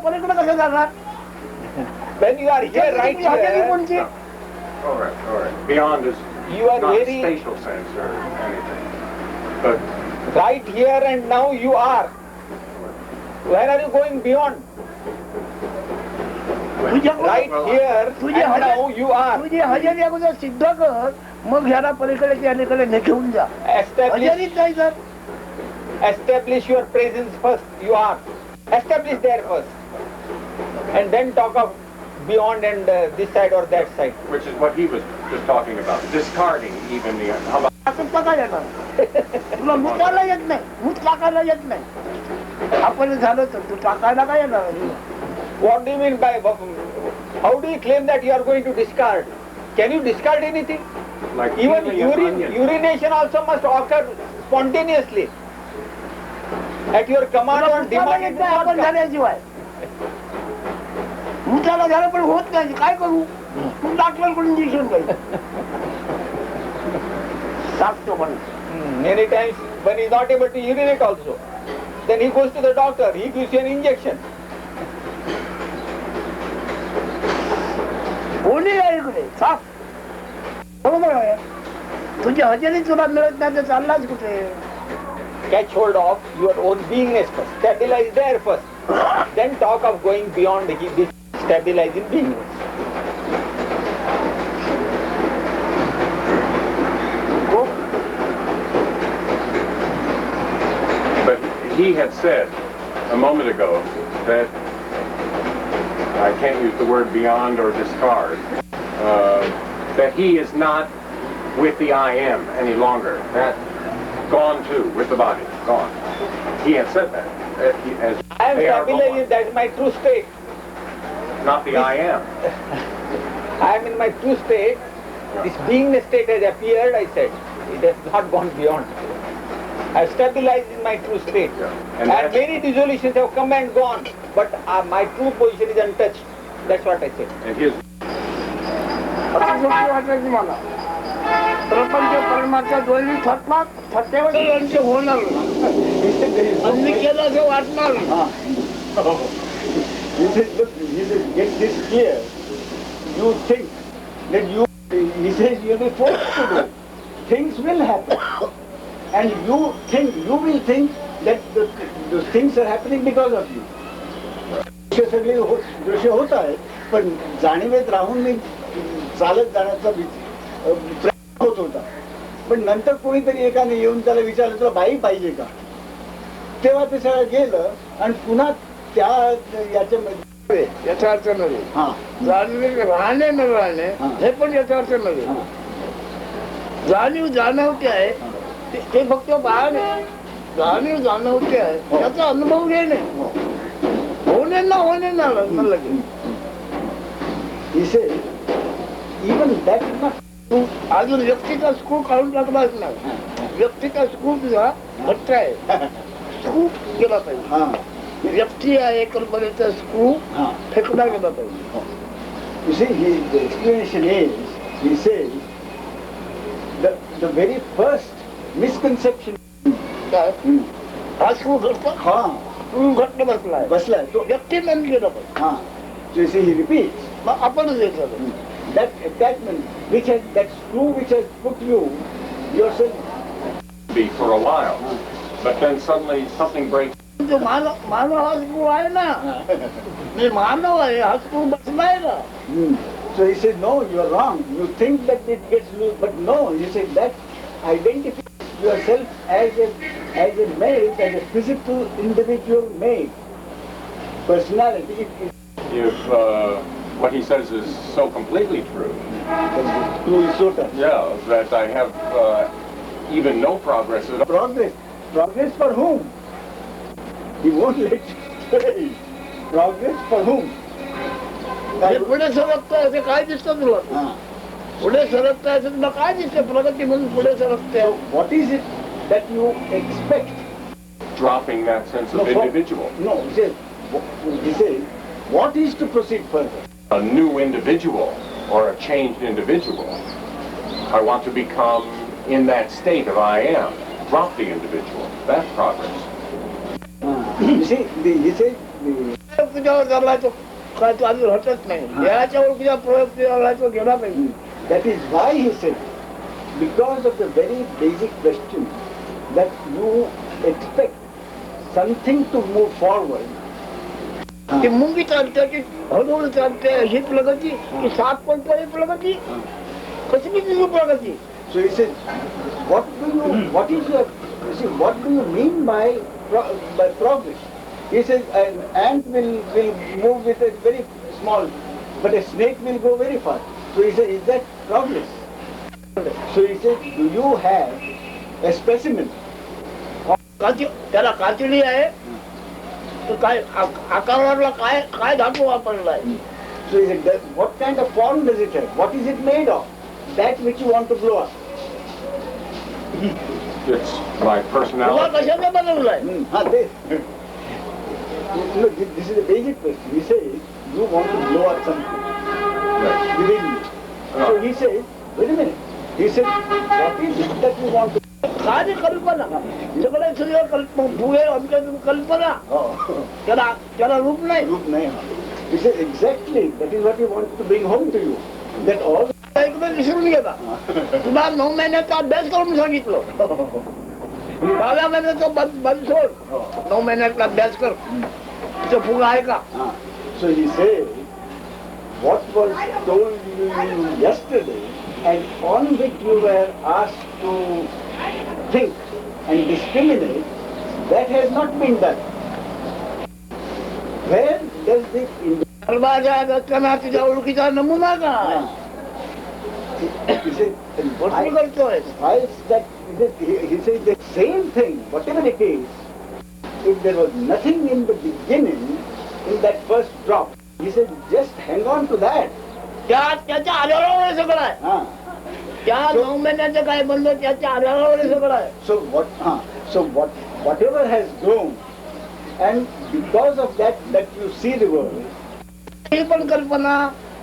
पलीकडे कसं जाणार When you are here, right here, कोणची All right. Beyond is you are not very spatial sense or anything. But right here and now you are. Where are you going beyond? Right here and now you are. तुझी हजेरी अगोदर सिद्ध कर मग ह्याला पलीकडे अलीकडे घेऊन जा. हजेरीच नाही sir. Establish your presence first. You are. Establish there first. And then talk of beyond and this side or that side. which is what he was just talking about, discarding even the. असं टाका येणार तुला मुताला येत नाही मूत टाकायला येत नाही आपण झालं तर तू टाकायला काय येणार. What do you mean by? How do you claim that you are going to discard? Can you discard anything? Like Even peeling an onion. urination also must occur spontaneously. At your command or demand, it will not आपण come. झाल्याशिवाय मुताला झालं पण होत नाही, काय करू? मग डॉक्टरांकडून इंजेक्शन घ्यायचं. सांगतो पण Many times when he is not able to urinate also, then he goes to the doctor, he gives you an injection. कोणी आहे इकडे साफ बरोबर आहे. तुझी हजेरी तुला मिळत नाही तर चाललाच कुठे? Catch hold of your own beingness first, stabilize there first, then talk of going beyond this stabilizing beingness. But he had said a moment ago that, I can't use the word beyond or discard, that he is not with the I am any longer. That gone too, with the body, gone. He had said that. As I am they are stabilized, gone. that is my true state. Not the I am. I am in my true state. This beingness state has appeared, I said. It has not gone beyond. I have stabilized in my true state. Yeah. And many dissolutions have come and gone, but my true position is untouched. That's what I said. And his वाटायची मला प्रपंच परमात्मा दोन्ही थकला थकेवर यांचे होणार आणि केलं असं वाटणार. He says, look, he says, get this clear. You think that he says you'll be forced to do. Things will happen. And you will think that the things are happening because of you. हे सगळे दृश्य होत आहे, पण जाणीवेत राहून मी चालत जाण्याचा प्रयत्न होत होता. पण नंतर कोणीतरी एकाने येऊन त्याला विचारलं तुला बाई पाहिजे का? तेव्हा ते सगळं गेलं आणि पुन्हा त्या याच्यामध्ये याचा अर्थ नव्हे. जाणीव राहणे न राहणे हे पण याचा अर्थ नव्हे. जाणीव जाणवते आहे ते फक्त बाहेर जाणीव जाणवते आहे त्याचा अनुभव घेणे होणे ना होणे ना लगेच. He said, even that is not तू अजून व्यक्तीचा स्कूप काढून टाकलाच नाही. व्यक्तीचा स्कूप तुझा घट्ट आहे, स्कूप गेला पाहिजे. व्यक्ती आहे कल्पनेचा स्कूप फेकला गेला पाहिजे. You see, the explanation is, he says, the very first misconception काय हा स्कूप घट्ट घट्ट बसलाय बसलाय तो व्यक्ती म्हणून गेला पाहिजे. So you see, he repeats. मग आपणच हे झालं. That attachment, that screw which has put you yourself. be for a while, but then suddenly something breaks. जो मानव हा स्कूप आहे ना, मी मानव आहे हा स्कूप बसलाय ना. So he said, no, you are wrong. You think that it gets loose, but no. He said that identifies yourself as a male, as a physical individual male. Personality. If what he says is so completely true, yeah, that I have even no progress at all. Progress for whom? He won't let you say. Progress for whom? हे पुढे सरकतंय असं काय दिसतं तुला? पुढे सरकतंय असं तुला काय दिसतं? प्रगती म्हणून पुढे सरकतंय. What is it that you expect? Dropping that sense of individual. No, he says, what is to proceed further? A new individual or a changed individual. I want to become in that state of I am. Drop the individual. That's progress. You see, he says, तुझ्यावर चाललाय तो काय तू अजून हटत नाही. देहाच्या ओळखीचा प्रयोग केला तो गेला पाहिजे. that is why he said, because of the very basic question that you expect something to move forward. ती मुंगी चालते की हळूहळू चालते ही प्रगती की सात पडतो ही प्रगती कसली तुझी प्रगती? So he says, what do you mean by progress? He says an ant will move with a very small, but a snake will go very far. So he says, is that progress? So he says, do you have a specimen? त्याला कातडी आहे तर काय आकाराला काय धातू वापरलाय? So he said, what kind of form does it have? What is it made of? That which you want to blow up. It's my तुला personality. कशाने बनवलाय? Look, this is a basic question. He says, you want to blow up something Right. within you. So he said, wait a minute. He said, what is it that you want to सारी कल्पना सगळे सगळं कल्पना भुगे आमच्या कल्पना Oh. त्याला त्याला रूप नाही Look, nahi. He said, exactly, that is what he wanted to bring home to you. That all एकदम विसरून गेला तुला 9 महिन्याचा अभ्यास करून सांगितलं 12 महिन्याचा बंद सोड 9 महिन्याचा अभ्यास कर तुझं फुगा आहे का So he said, what was told you yesterday and on which you were asked to think and discriminate, that has not been done. Where does the माझ्या रचना तुझ्या ओळखीचा नमुना काय he said, भरपूर करतोय why is that? He said the same thing, whatever it is, if there was nothing in the beginning, in that first drop, he said, just hang on to that. त्याच्या आधारावर सगळं आहे Ah. त्या 9 महिन्याचं काय बंद त्याच्या आधारावर सगळं आहे So whatever has grown, and because of that you see the world. ही पण कल्पना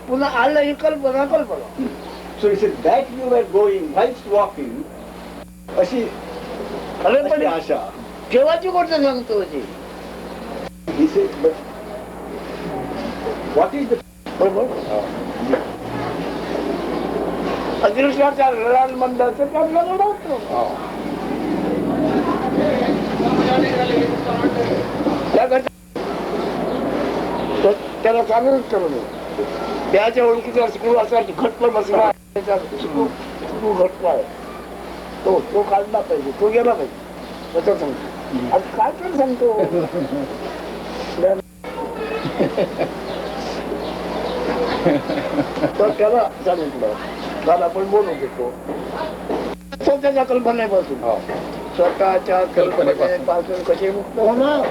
पुन्हा आलं ही कल्पना कल्पना So he said that you were going whilst walking. अशी अरे पण आशा. केव्हाची गोष्ट सांगतो ती He said, but what is the बरोबर अदृश्याच्या रडाल मंदाचं ते आपल्याला ओळखतो त्या घटना त्याला चांगलंच करू त्याच्या ओळखीचा स्क्रू असा घट्ट बसला स्क्रू घट्ट आहे तो काढला पाहिजे तो गेला पाहिजे असं सांगतो आज काय पण सांगतो तर त्याला सांगितलं त्याला आपण बोलू शकतो स्वतःच्या कल्पनेपासून स्वतःच्या कल्पनेपासून कसे मुक्त होणार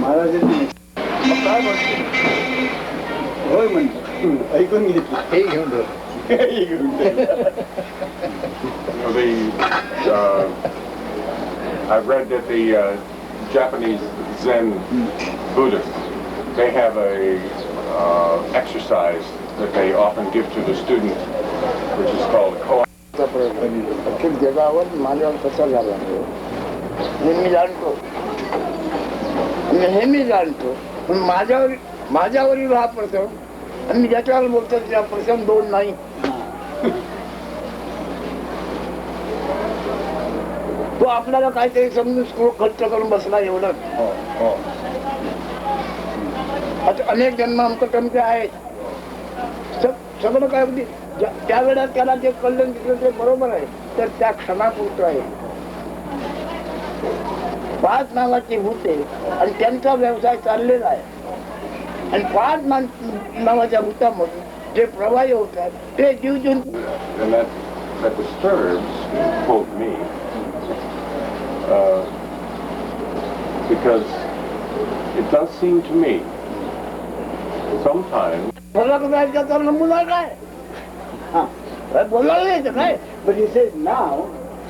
महाराजांनी काय म्हणतो होय म्हणतो ऐकून घेतलं हे घेऊन ठेव. हे घेऊन ठेव. I've read that the Japanese Zen Buddhists, they have a exercise that they often give to the student, which is called अखिल जगावर माझ्यावर कसा झाला मी जाणतो मी जाणतो पण माझ्यावरील हा प्रसंग आणि मी ज्याच्यावर बोलतो त्या प्रसंग दोन नाही तो आपल्याला काहीतरी समजून स्क्रू खर्च करून बसला एवढं आता अनेक जन्म आमचं टमके आहेत सगळं काय अगदी त्या वेळात त्याला जे कळलं तिथलं ते बरोबर आहे तर त्या क्षणापुरतं आहे 5 नावाची भूते आणि त्यांचा व्यवसाय चाललेला आहे आणि 5 नावाच्या भूतामधून जे प्रवाही होतात ते जीव जंतू and that disturbs quote me because it does seem to me sometimes फरक जायचा नमुना काय बोलायला यायचं काय But he says now,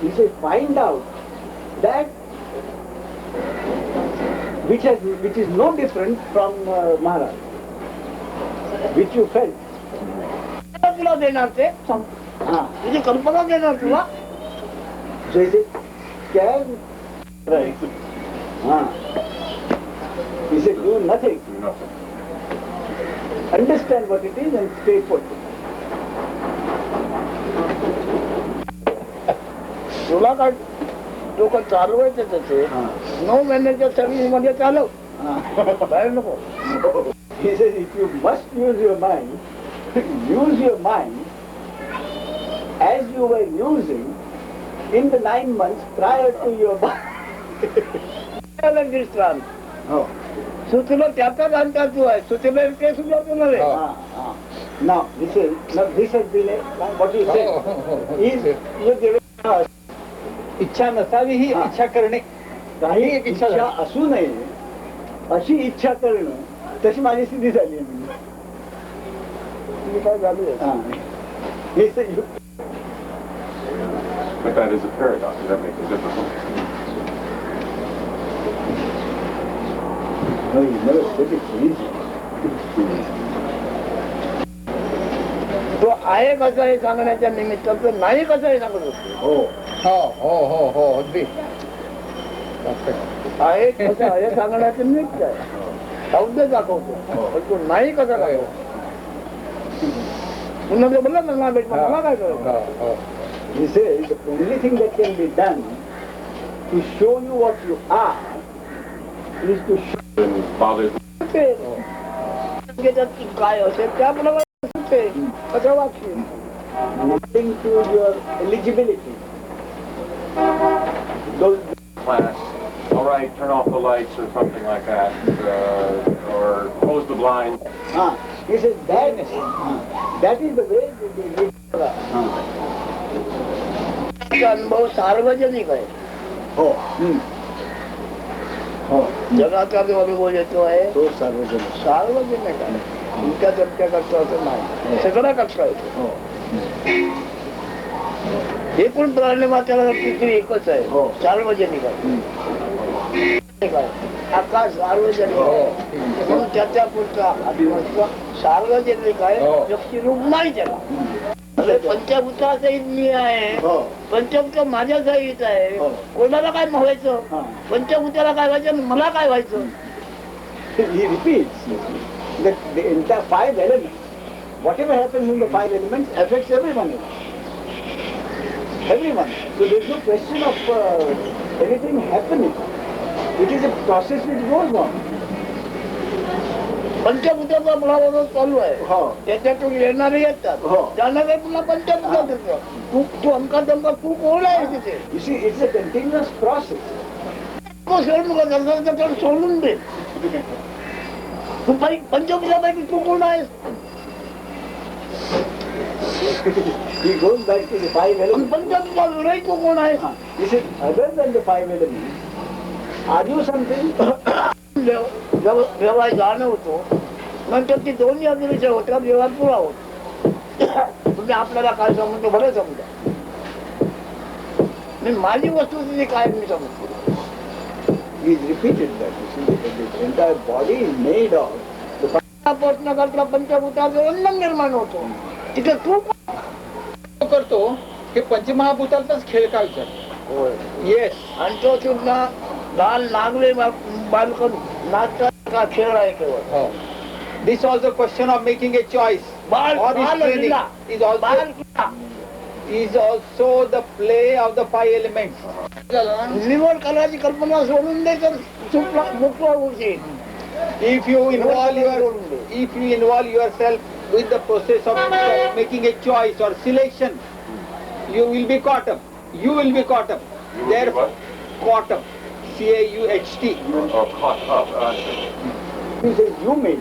he says find out that which is no different from Maharaj, which you felt. तुला देणार ते तुझी कल्पना देणार तुला So he says, can right. He said do nothing. do nothing. Understand what it is and stay put. तुला काय डोकं चालवायचं त्याचे 9 महिन्याच्या सर्व्हिस मध्ये चालव बाहेर नको He says if you must use your mind as you were using in the 9 months prior to your birth. विश्रांत सुचलं त्याचाच अंतर तू आहे सुचलं ते सुद्धा तू नव्हे Now this has been what you say is you give इच्छा नसावी ही इच्छा करणे काही एक इच्छा असू नये अशी इच्छा करणं तशी माझी स्थिती झाली आहे तुझी काय झाली हे say you But that is a paradox. That makes it difficult. No, he never said it's easy. तो आहे कसं हे सांगण्याच्या निमित्त तो नाही कसं हे सांगत असतो. हो अगदी आहे कसं आहे सांगण्याचं निमित्त आहे. शब्द दाखवतो पण तो नाही कसा काय पुन्हा तो बोलला ना भेट मला काय करायचं. He says the only thing that can be done to show you what you are is to show Father, काय असेल त्याप्रमाणे कसं वागशील. nothing to your eligibility. Those class, all right, turn off the lights or something like that, or close the blind. he says that is the way they live. अनुभव सार्वजनिक आहे. हो जगाचा जो अनुभव येतो आहे तो सार्वजनिक. सार्वजनिक आहे. तुमच्या तुमच्या करतो असं नाही सगळं करता येतो. हे पण प्राणी मात्याला पृथ्वी एकच आहे. सार्वजनिक आहे. आकाश सार्वजनिक आहे म्हणून त्याच्या पुढचा आत्मस्व सार्वजनिक आहे. व्यक्तिरूप नाही त्याला. पंचभूता सहित मी आहे. पंचभूत माझ्या सहित आहे. कोणाला काय व्हायचं पंचभूताला काय व्हायचं मला काय व्हायचं. He repeats that the entire 5 elements, whatever happens in the 5 elements affects everyone. Everyone. So there is no question of anything happening. It is a process which goes on. पंचभूताचा बरोबर चालू आहे. त्याच्यातून येणारे येतात जाणारे पुन्हा पंचभूतात येतात. तू अमका दमका तू कोण आहे तिथे. You see, it's a continuous process. तो सोडून सोडून दे. तू पंचभूतापैकी तू कोण आहेस. He goes back to the 5 elements. पंचभूता वेळी तू कोण आहे. He says, other than the 5 elements, are you something? व्यवहार जाणवतो नंतर ती दोन्ही अग्निविषय होतात. व्यवहार पुरा होतो. तुम्ही आपल्याला काय समजतो बरं समजा. मी माझी वस्तुस्थिती काय मी समजतो. He's repeated that. You see, the entire body is made of the प्रश्न करता पंचभूताचं बंधन निर्माण होतो. तिथे तू करतो हे पंचमहाभूतांचाच खेळ का विचार. येस आणि तो सुद्धा लाल नागले बालकन नाचता खेळ आहे केवळ. This also question of making a choice बाल is also the play of the 5 elements. निवड करायची कल्पना सोडून दे तर मुक्त होईल. If you involve yourself with the process of making a choice or selection, you will be caught up. Therefore, caught up. CAUHT. Or caught up. He says, you made.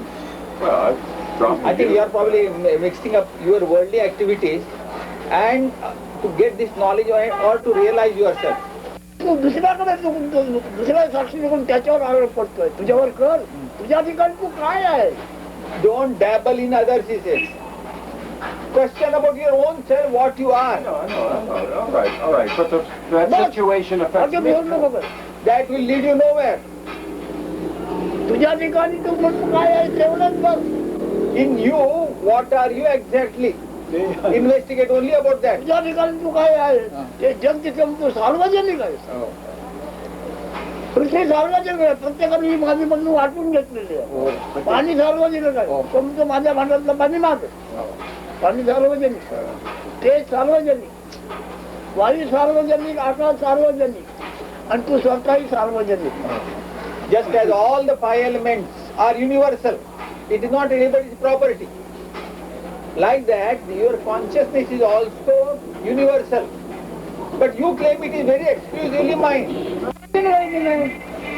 Well, I've dropped I think you are probably mixing up your worldly activities and to get this knowledge or to realize yourself. तू दुसऱ्याकडे दुसऱ्या साक्षी निघून त्याच्यावर आरोप करतोय. तुझ्यावर कर. तुझ्या ठिकाणी तू काय आहे. Don't dabble in others, he says. Question about your own self, what you are. No, all right. But that situation affects me. That will lead you nowhere. तुझ्या ठिकाणी तू म्हणतो काय आहे तेवढंच बघ. In you, what are you exactly? Investigate only about that. तुझ्या ठिकाणी तू काय आहे ते जग तिथे तू सार्वजनिक आहे. पृथ्वी सार्वजनिक आहे. प्रत्येकाने ही माझी म्हणून वाटून घेतलेली आहे. पाणी सार्वजनिक आहे. तुमचं माझ्या भांड्यातलं पाणी माझं. पाणी सार्वजनिक ते सार्वजनिक. वायू सार्वजनिक आकाश सार्वजनिक आणि तू स्वतःही सार्वजनिक. Just as all the 5 elements are universal, it is not anybody's property. Like that, your consciousness is also universal. But you claim it is very exclusively mine.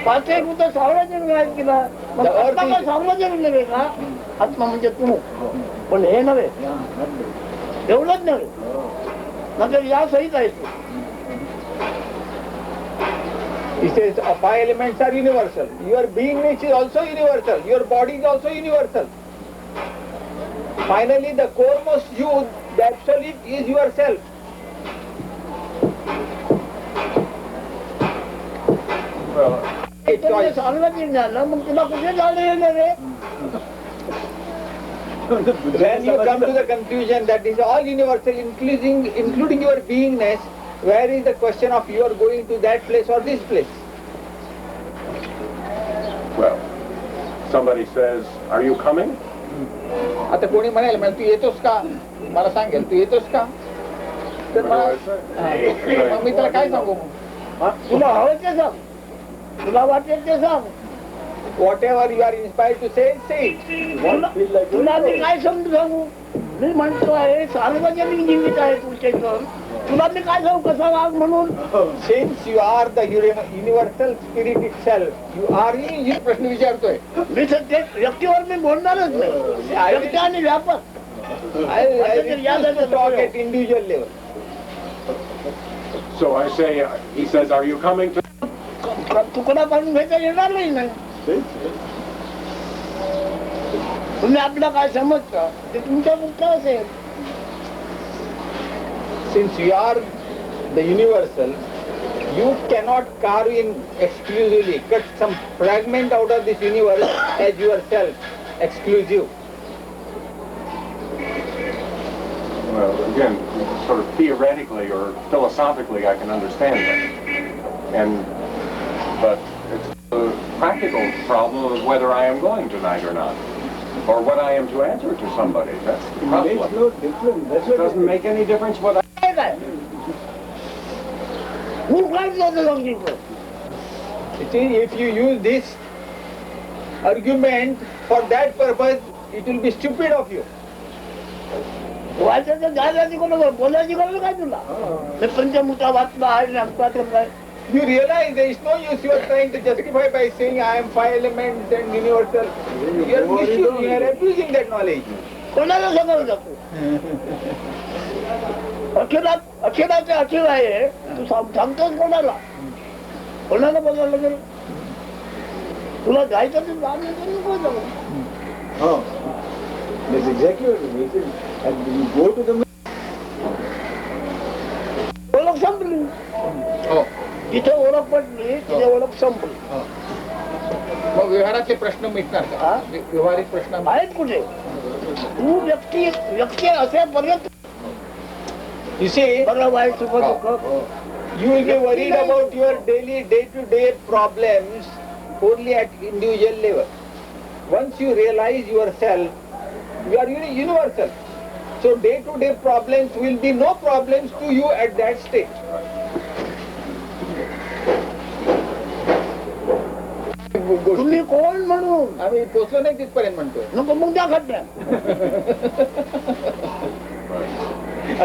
पाचही भूत सार्वजनिक आहेत की ना. आत्मा सार्वजनिक नव्हे का. आत्मा म्हणजे तू पण हे नव्हे एवढंच नव्हे नंतर या सहित आहेस तू. He says 5 elements are universal. Your beingness is also universal. Your body is also universal. Finally, the foremost you, the absolute, is yourself. Well, A choice. सार्वजनिक झालं मग तुला कुठे जाणं येणार रे? When you come to the conclusion that is all universal, including your beingness, where is the question of you are going to that place or this place? Well, somebody says, are you coming? आता कोणी म्हणाल तू येतोस का, मला सांगेल तू येतोस का, तर What do I say? मग मी त्याला काय सांगू? तुला हवं ते सांग, तुला वाटेल ते सांग. Whatever you are inspired to say, say it. तुला मी काय समजू सांगू? मी म्हणतो आहे सार्वजनिक जीवित आहे तुझे तर तुला मी काय सांगू कसा वाग म्हणून. Since you are the universal spirit itself, you are ही प्रश्न विचारतोय. मी सध्या व्यक्तीवर मी बोलणारच नाही, व्यक्ती आणि व्यापक. I refuse to talk at individual level. So I say, he says, are you coming to? तुकडा पाडून घेता येणार नाही. तुम्ही आपलं काय समजता ते तुमच्या मुक्त असेल. Since you are the universal, you cannot carve in exclusively, cut some fragment out of this universe as yourself, exclusive. Well, again, sort of theoretically or philosophically, I can understand that. But it's a practical problem of whether I am going tonight or not, or what I am to answer to somebody. That's the It makes problem. no difference. That's It what doesn't make any difference what I... काय काय मी काय नव्हतं समजितो. See, if you use this argument for that purpose, it will be stupid of you. वाचायचं जायची कोण बोलायची गरज काय तुला. मी पंचमुता वाचला आहे नामता काय. You realize there is no use you are trying to justify by saying I am 5 elements and universal. You are misusing, you are abusing that knowledge. कोणाला सगळं जातो. अखिलाचे अखिल आहे तू सांगतोस कोणाला, कोणाला बोलायला गेलं. तुला जायचं तर जा, नाही तर नको जाऊ. Oh, that's exactly what it means. And you go to the ओळख संपली. जिथे ओळख पडली तिथे ओळख संपली. मग व्यवहाराचे प्रश्न मिटणार का? हा? व्यवहारिक प्रश्न आहेत कुठे. तू व्यक्ती असेपर्यंत You see, बरं वाईट सुख दुःख you will be worried about your daily, day-to-day problems only at individual level. Once you realize yourself, you are universal. So day-to-day problems will be no problems to you at that stage. तुम्ही कोण म्हणून आम्ही पोचलो नाही तिथपर्यंत म्हणतोय. नको मग त्या खड्ड्या.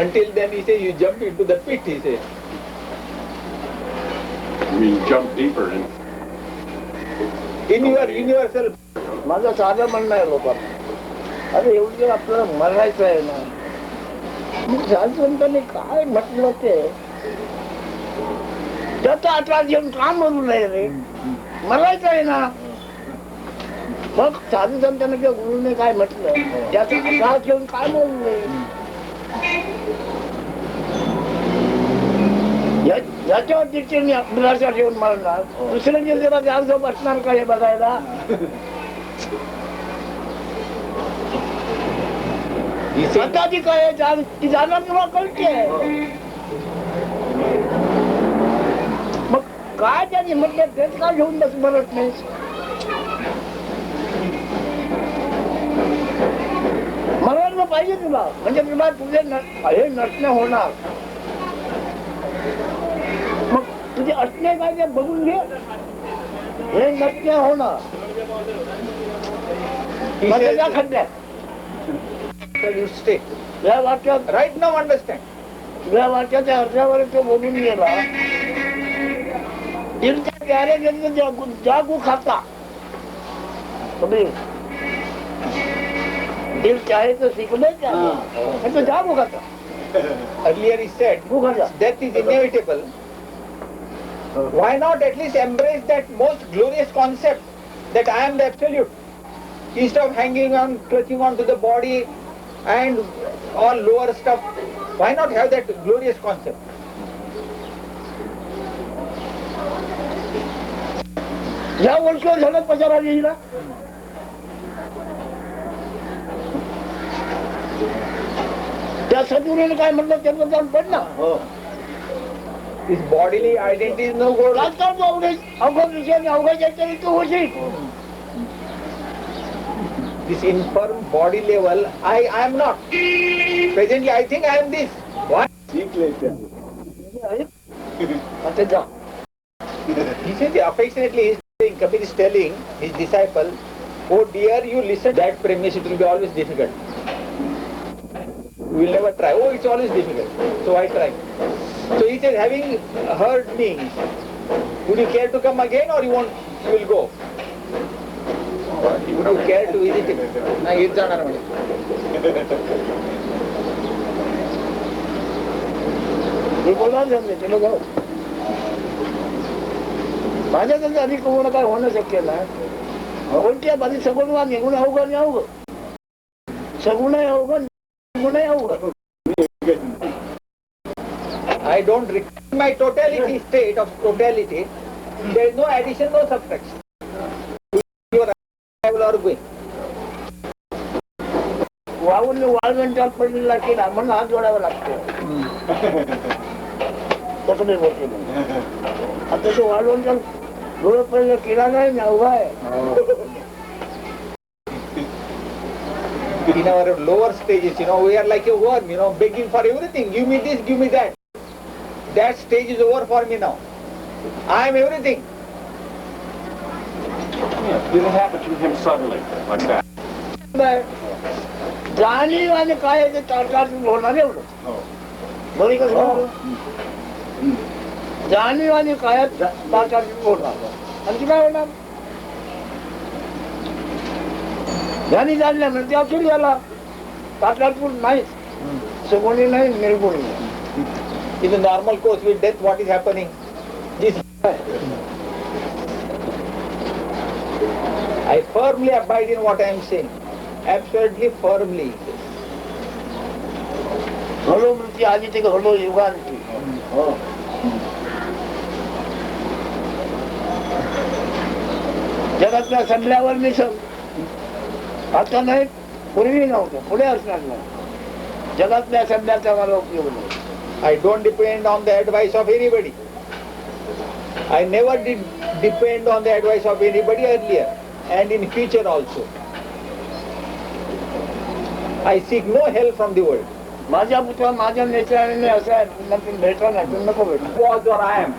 Until then he says you jump into the pit, he says. We jump deeper in. In your universal. माझं साधं म्हणणं आहे लोकांना, अरे एवढं आपल्याला मरायचं आहे ना. मग साधुसंतांनी काय म्हटलं ते त्याचा आकार घेऊन काम म्हणू नये रे. मरायचं आहे ना. मग साधुसंतांना किंवा गुरुने काय म्हटलं त्याचा आकार घेऊन काय म्हणू नये. याच्यावर तिथे मी अभ्यासा ठेवून मारणार, दुसऱ्यांच्या जरा जास्त बसणार का हे बघायला. स्वतःची काय ती जाणार तुला कळते. मग काय त्यांनी म्हटलं तेच का घेऊन बस म्हणत नाही. म्हणायला पाहिजे तुला, म्हणजे तुला तुझे हे नसणे होणार. मग तुझे असणे काय ते बघून घे, हे नसणे होणार. त्या खड्ड्यात या वाक्यात Right now understand. या वाक्याच्या अर्ध्यावर तो बोलून गेला. दिलच्या प्यारे गेले जागू खाता. दिल चाहे तो सीखले तो जागू खाता. Earlier he said death is inevitable. Why not at least embrace that most glorious concept that I am the absolute, instead of hanging on, clutching on to the body and all lower stuff? Why not have that glorious concept? या वर्ष झालं पचारा येईला त्या सद्गुरूने काय म्हटलं त्याचं जाऊन पड ना. This bodily identity is no good. राजकारण तू अवघड विषय आणि अवघड याच्याने तू होशील. This infirm body level, I am not. Presently, I think I am this. What? आता जा. He said, affectionately, Kabir is telling his disciple, oh dear, you listen that premise, it will be always difficult. We will never try. Oh, it's always difficult. So I try. So he says, having heard me, would you care to come again or you will go? Would you care to visit him? नाही हेच जाणार म्हणे. मी बोलणार जमले ते लोक माझ्या त्यांचं अधिक कोण काय होणं शक्य नाही. कोणत्या बाजू सगुण निघून अवघड आणि अवघड सगुण आहे अवघड निघून आहे अवघड. I don't require my totality state of totality. There is no addition, no subtraction. You are arrival or going. वाहून वाळवंटात पडलेला केला म्हणून हात जोडावा लागतो. तसं नाही बोलते आता तो वाळवंटात डोळं पडलं केला नाही ना उभा आहे. In our lower stages, we are like a worm, begging for everything. Give me this, give me that. That stage is over for me now. I am everything. Yeah, didn't happen to him suddenly, like that. जाणीव आणि काय ते तारकातून होणार एवढं बरी कसं जाणीव आणि काय तारकातून होणार आणखी काय होणार. ज्ञानी जाणल्या म्हणजे त्या थोडी झाला तारकातून नाही सगुणी नाही निर्गुणी नाही. In the normal course with death, what is happening? This I firmly abide in what I am saying. Absolutely firmly. Hello मृत्यू आधी ते हलो युगांती. जगातल्या सल्ल्यावर मी आता नाही पूर्वी नव्हतं पुढे असणार नाही. जगातल्या सल्ल्याचा मला उपयोग नाही. I don't depend on the advice of anybody. I never did depend on the advice of anybody earlier and in future also. I seek no help from the world. माझ्या पुत्र माझ्या नेत्याने असं आहे भेटला नाही तू नको भेट. Was or I am.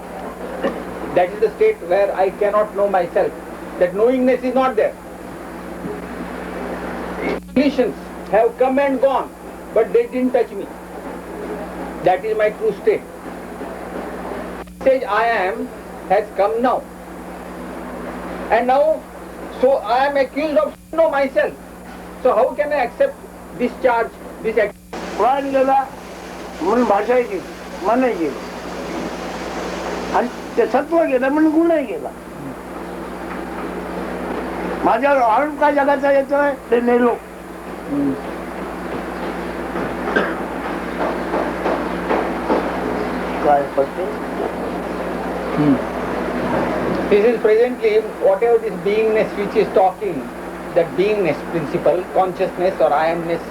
That is the state where I cannot know myself. That knowingness is not there. Conditions have come and gone, but they didn't touch me. That is my true state. Message I am has come now. And now, so I am accused of know myself. So how can I accept this charge, this act? प्राण गेला म्हणून भाषा गेली मनही गेली आणि ते सत्व गेलं म्हणून गुणही गेला. माझ्यावर आरोप काय जगाचा येतोय ते नेलो. काय पडते. This is presently whatever this beingness which is talking, that beingness principle, consciousness or I amness,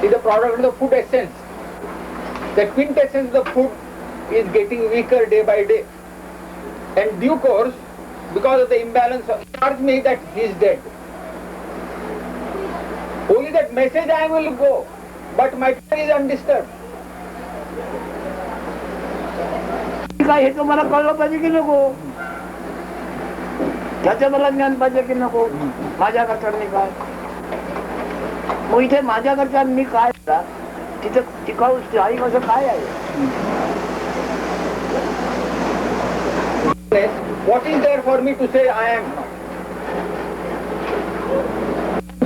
is the product of the food essence. The quintessence of the food is getting weaker day by day. And due course, because of the imbalance, charge me that he is dead. Only that message I will go, but my prayer is undisturbed. काय हे तुम्हाला कळलं पाहिजे की नको. त्याचं मला ज्ञान पाहिजे की नको. माझ्या करता मी काय मग इथे माझ्या करता मी काय तिथं टिकाऊ आई कसं काय आहे. What is there for me to say I am?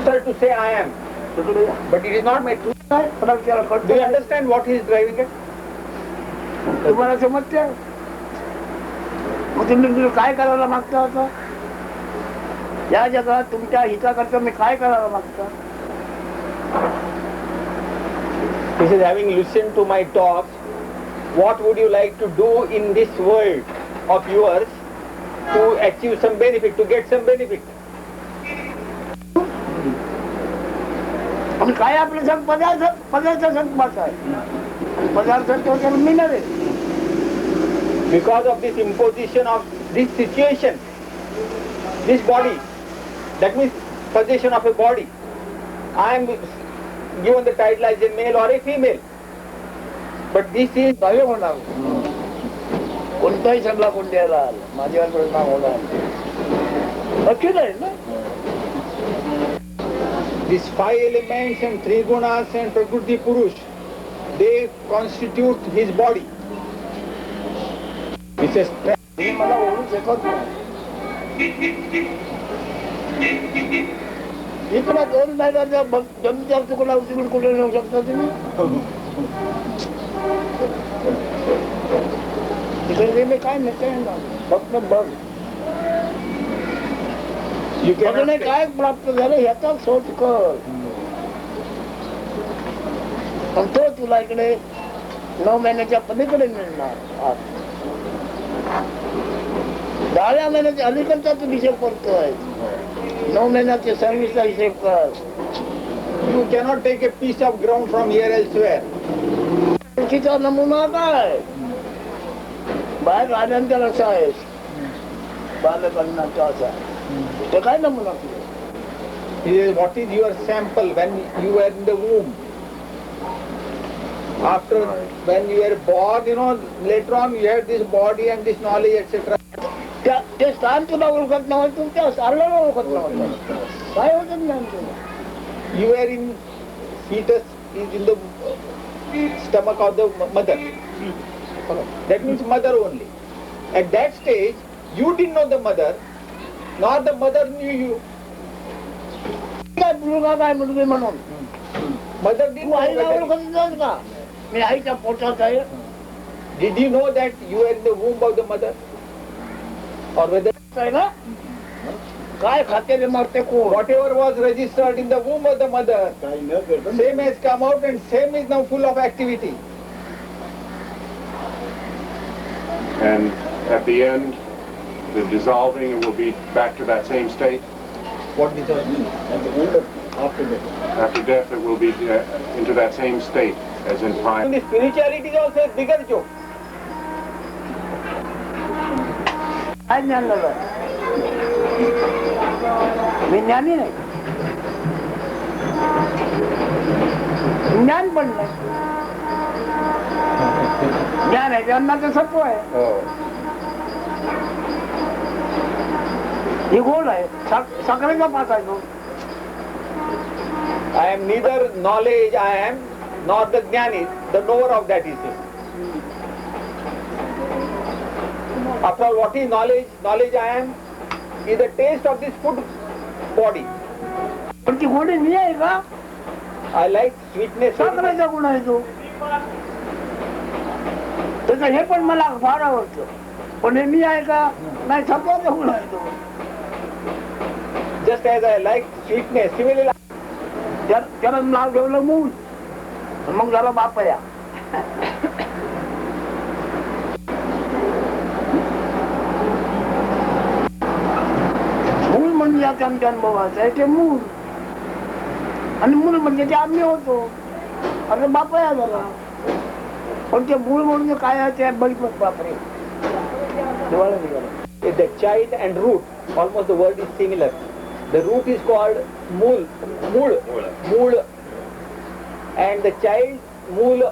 Sir, to say I am. But it is not my truth. Do you understand what he is driving at? तुम्हाला समजते. मग तुम्ही काय करायला मागता आता या जगात तुमच्या हिताकरता मी काय करायला मागता. He says, having listened to my talks, what would you like to do in this world of yours to achieve some benefit, to get some benefit. आणि काय आपलं संग पदार्थ संगमाचा आहे आणि पदार्थ तो त्याला मिळणार आहे. Because of this imposition of this situation, this body, that means possession of a body, I am given the title as a male or a female. But this is काय होणार कोणताही सगळा कोण द्यायला आला माझ्यावर परिणाम होणार नक्की नाही ना. these 5 elements and 3 gunas and Prakriti Purush, they constitute his body. It's a हे मला ओळखू शकत नाही. इकडे 2 महिन्याच्या जमीच्या तुकडा तिकडे कुठे नेऊ शकता तुम्ही तिकडे मी काय नाही फक्त बघ बघणे काय प्राप्त झालं ह्याचा शोध कर पण तो तुला इकडे 9 महिन्याच्या पलीकडे मिळणार. 10व्या महिन्याच्या अलीकडचा तू हिशेब करतोय 9 महिन्याच्या सर्व्हिसचा हिशेब कर. You cannot take a piece of ground from here elsewhere. ओळखीचा नमुना काय बाहेर राजांचा रसा आहेस बालकन्नाचा असा ते काय नमुना What is your sample when you were in the womb? After, when you were born, later on you had this body and this knowledge, etc. ते स्थान तुला ओळखत नव्हतं तुमच्या सारला ओळखत नव्हतं काय होत ज्ञान तुला. You were in fetus, is in the stomach of the mother. That means mother only. At that stage, you didn't know the mother, nor the mother knew you. काय मुलगा काय मुलगी म्हणून Mother didn't तू know आईला whether- ओळखत नाही का मी आईच्या पोटात आहे. Did you know that you were in the womb of the mother? Or whether आहे ना काय खाते रे मारते कोण whatever was registered in the womb of the mother, काही न करता same has come out and same is now full of activity. And at the end, the dissolving will be back to that same state. What is it? at the end of after that. After death, it will be into that same state as in prime. And the spirituality is also a bigger joke. काय ज्ञान झालं मी ज्ञानी नाही ज्ञान पण नाही ज्ञान आहे ज्ञानाचं सत्व आहे हे गोल आहे साखरेचा पाक आहे तो. I am neither knowledge I am, nor the jnani, the knower of that is it. After all, what is knowledge? Knowledge I am is the taste of this food body. पण ती गोडी मी आहे का I like sweetness. साखरेचा गुण आहे तो त्याचं हे पण मला फार आवडतं पण हे मी आहे का नाही सत्वाचा गुण आहे तो. Just as I like sweetness, similarly त्याला नाव ठेवलं मूल मग झाला बापया. मूल म्हणजे आता आमच्या अनुभवाचं आहे ते मूल आणि मूल म्हणजे ते आम्ही होतो अरे बापया झाला पण ते मूळ म्हणजे काय आहे ते बघितलं बापरे डोळा निघाला. the child and root, almost the word is similar. The root is called mool, and the child mool,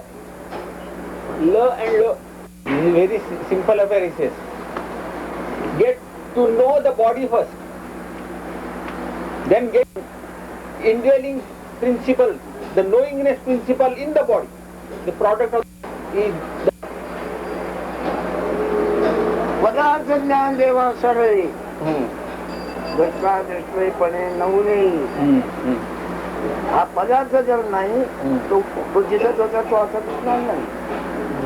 la and lo. This is very simple affair. He says, get to know the body first, then get indwelling principle, the knowingness principle in the body. The product of is the पदार्थ ज्ञान देवा सरळे दृष्टा दृष्टीपणे नवले. हा पदार्थ जर नाही तो जिथं होता तो असं दिसणार नाही.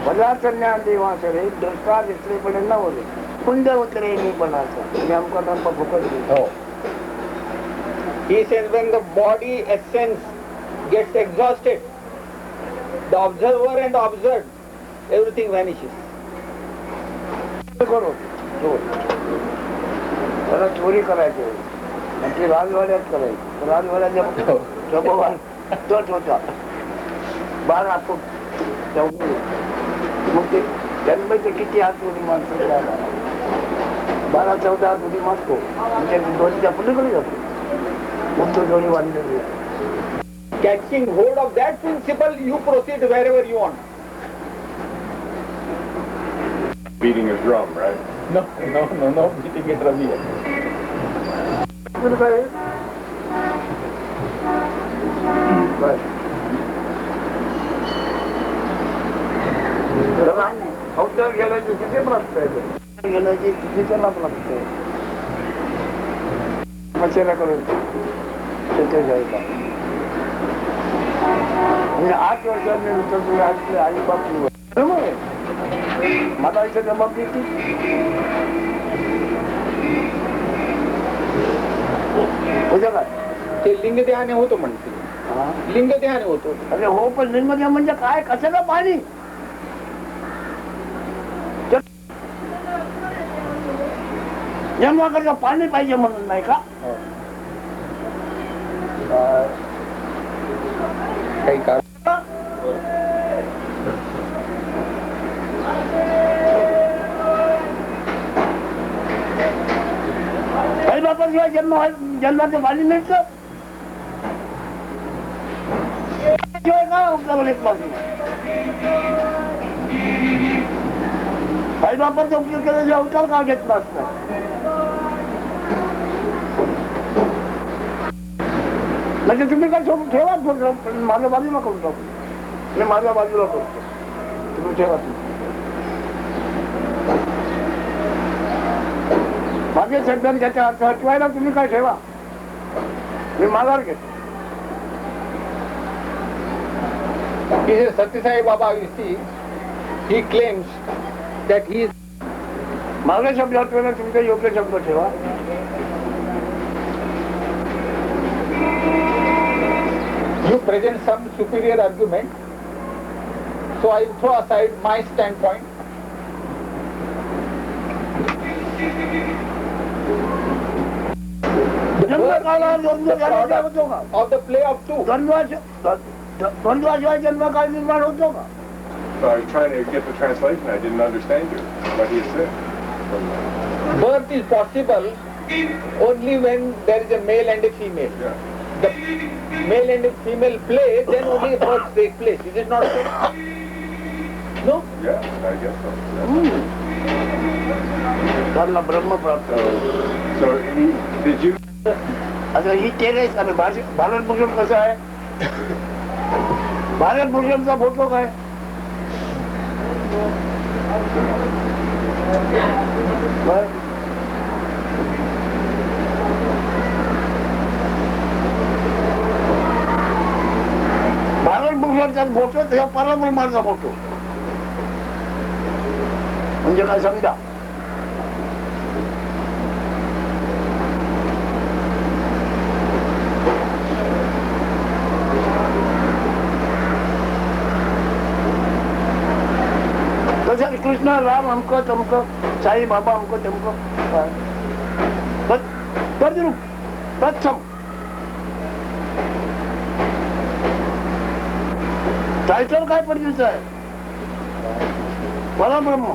पदार्थ ज्ञान देवा सरळे दृष्टा दृष्टीपणे नवले कुंड उतरे मी पणाचा नेमका नेमका फुकट गेला. He says when the body essence gets exhausted, the observer and observed, everything vanishes. करो त्याला चोरी करायची आणि ती राजवाड्यात करायची. राजवाड्याच्या प्रभुवान तोच होता 12 फूट. मग ते जन्माचे किती हात उडी मारतो 12-14 हात उडी मारतो म्हणजे दोन्हीच्या पलीकडे जातो. मग तो दोन्ही बांधलेली. Catching hold of that principle, you proceed wherever you want. Beating a drum, right? No beating a drum here. अवतार गेल्याची किती प्राप्त आहे गेल्याची किती त्याला प्राप्त आहे. मच्छेला करून तिथे जायचा म्हणजे 8 वर्षांनी तुम्ही आपले आई बाप मला इथे जबाब देते. होतं काय ते लिंगदेहाने होतो म्हणते. लिंगदेहाने होतो. अरे हो पण लिंगदेह म्हणजे काय कशाला पाणी जन्माकरता पाणी पाहिजे म्हणून नाही का. काही कारण काही बापाशिवाय जन्माचं पाणी मिळतं शिवाय काय उपयोग येत पासून. काही बापाचा उपयोग केल्याशिवाय अवतार का घेत नसतं. म्हणजे तुम्ही काय सोबत ठेवा माझ्या बाजूला करून टाकू. मी माझ्या बाजूला करतो तुम्ही ठेवा. माझे शब्दांत त्याचा अर्थ हटवायला तुम्ही काय ठेवा. मी माघार घेतो. Satyasai Baba, you see, he claims that he is. माझे शब्द हटवायला तुमचे योग्य शब्द ठेवा. You present some superior argument, so I throw aside my standpoint. Of the play of two. द्वंद्वाशिवाय जन्मकाळ निर्माण होतो का. So I was trying to get the translation. I didn't understand you. What he said. Birth is possible only when there is a male and a female. Yeah. The male and a female play, then only birth takes place. Is it not so? No? Yeah, I guess so. त्यांना ब्रह्म प्राप्त. So did you? आता ही terrace आणि भारत भूषण कसं आहे. Bharat भूषणचा photo काय Bharat भूषणचा photo तेव्हा परब्रह्माचा photo म्हणजे काय समजा. कृष्ण राम हमको तुमको साई बाबा हमको तुमको तद्रूप तत्सम टायटल काय पडलेलं आहे परब्रह्म.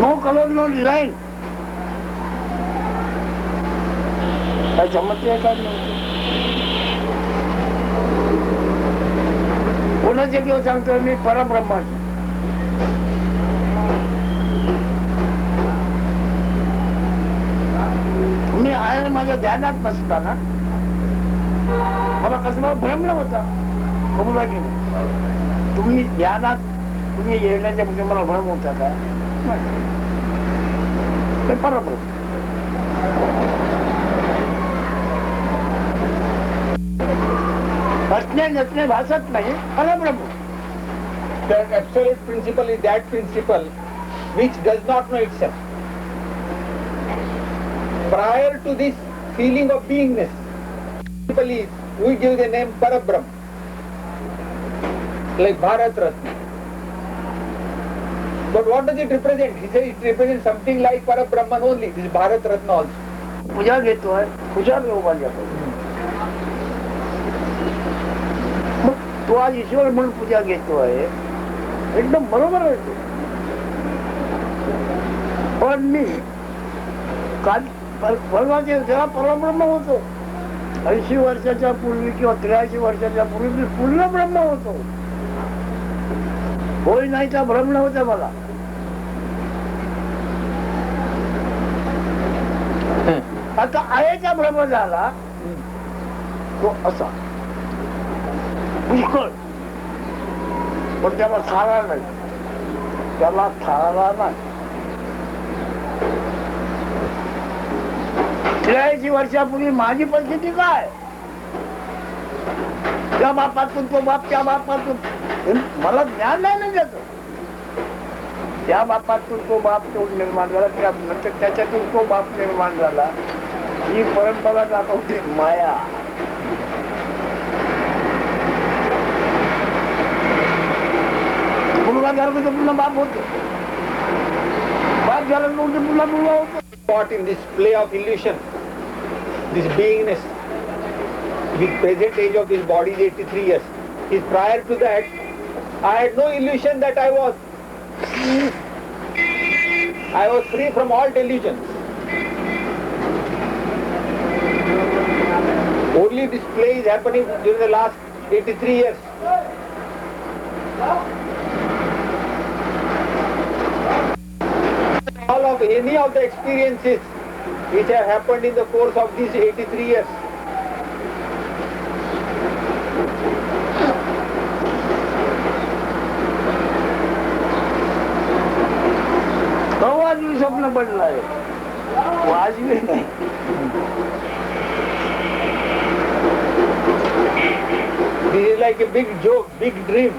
नो कलर नो डिझाईन काय समजते काय कोणाचे किंवा सांगतोय मी परब्रह्माची. मी आहे माझ्या ध्यानात नसताना मला कसला भ्रम होता कबूल आहे की नाही. तुम्ही ध्यानात तुम्ही येण्याच्या म्हणजे मला भ्रम होता का ते परब्रह्म. असणे नसणे भासत नाही परब्रह्म. The absolute principle is that principle which does not know itself. Prior to this feeling of beingness, principle is we give the name Parabrahm. like Bharat Ratna. But what does it represent? He says it represents something like Parabrahman only. This is Bharat Ratna also. पूजा घेतोय, खुशाल उभा जातो. मग तो आज ईश्वर म्हणून पूजा घेतोय, एकदम बरोबर आहे ते. पण मी काल परवाच्या जेव्हा परब्रह्म होतो, 80 वर्षाच्या पूर्वी किंवा 83 वर्षाच्या पूर्वी मी पूर्ण ब्रह्म होतो. होय नाहीचा भ्रम नव्हता मला. आता आहेचा भ्रम झाला तो असा पुष्कळ, पण त्याला थाळा नाही, त्याला थाळा नाही. 83 वर्षापूर्वी माझी परिस्थिती काय, त्या बापातून तो बाप, त्या बापातून मला ज्ञान नाही ना त्याचं. त्या बापातून तो बाप तो निर्माण झाला, नंतर त्याच्यातून तो बाप निर्माण झाला. ही परंपरा दाखवते माया. मुलगा झाला तर पुन्हा बाप होतो, बाप झाला तर पुन्हा मुलगा होतो. Caught in this play of illusion, this beingness, with present age of this body is 83 years. Is prior to that, I had no illusion that I was free from all delusions. Only this play is happening during the last 83 years. All of any of the experiences which have happened in the course of these 83 years. वाजवी स्वप्न पडलं आहे, वाजवी नाही. This is like a big joke, big dream,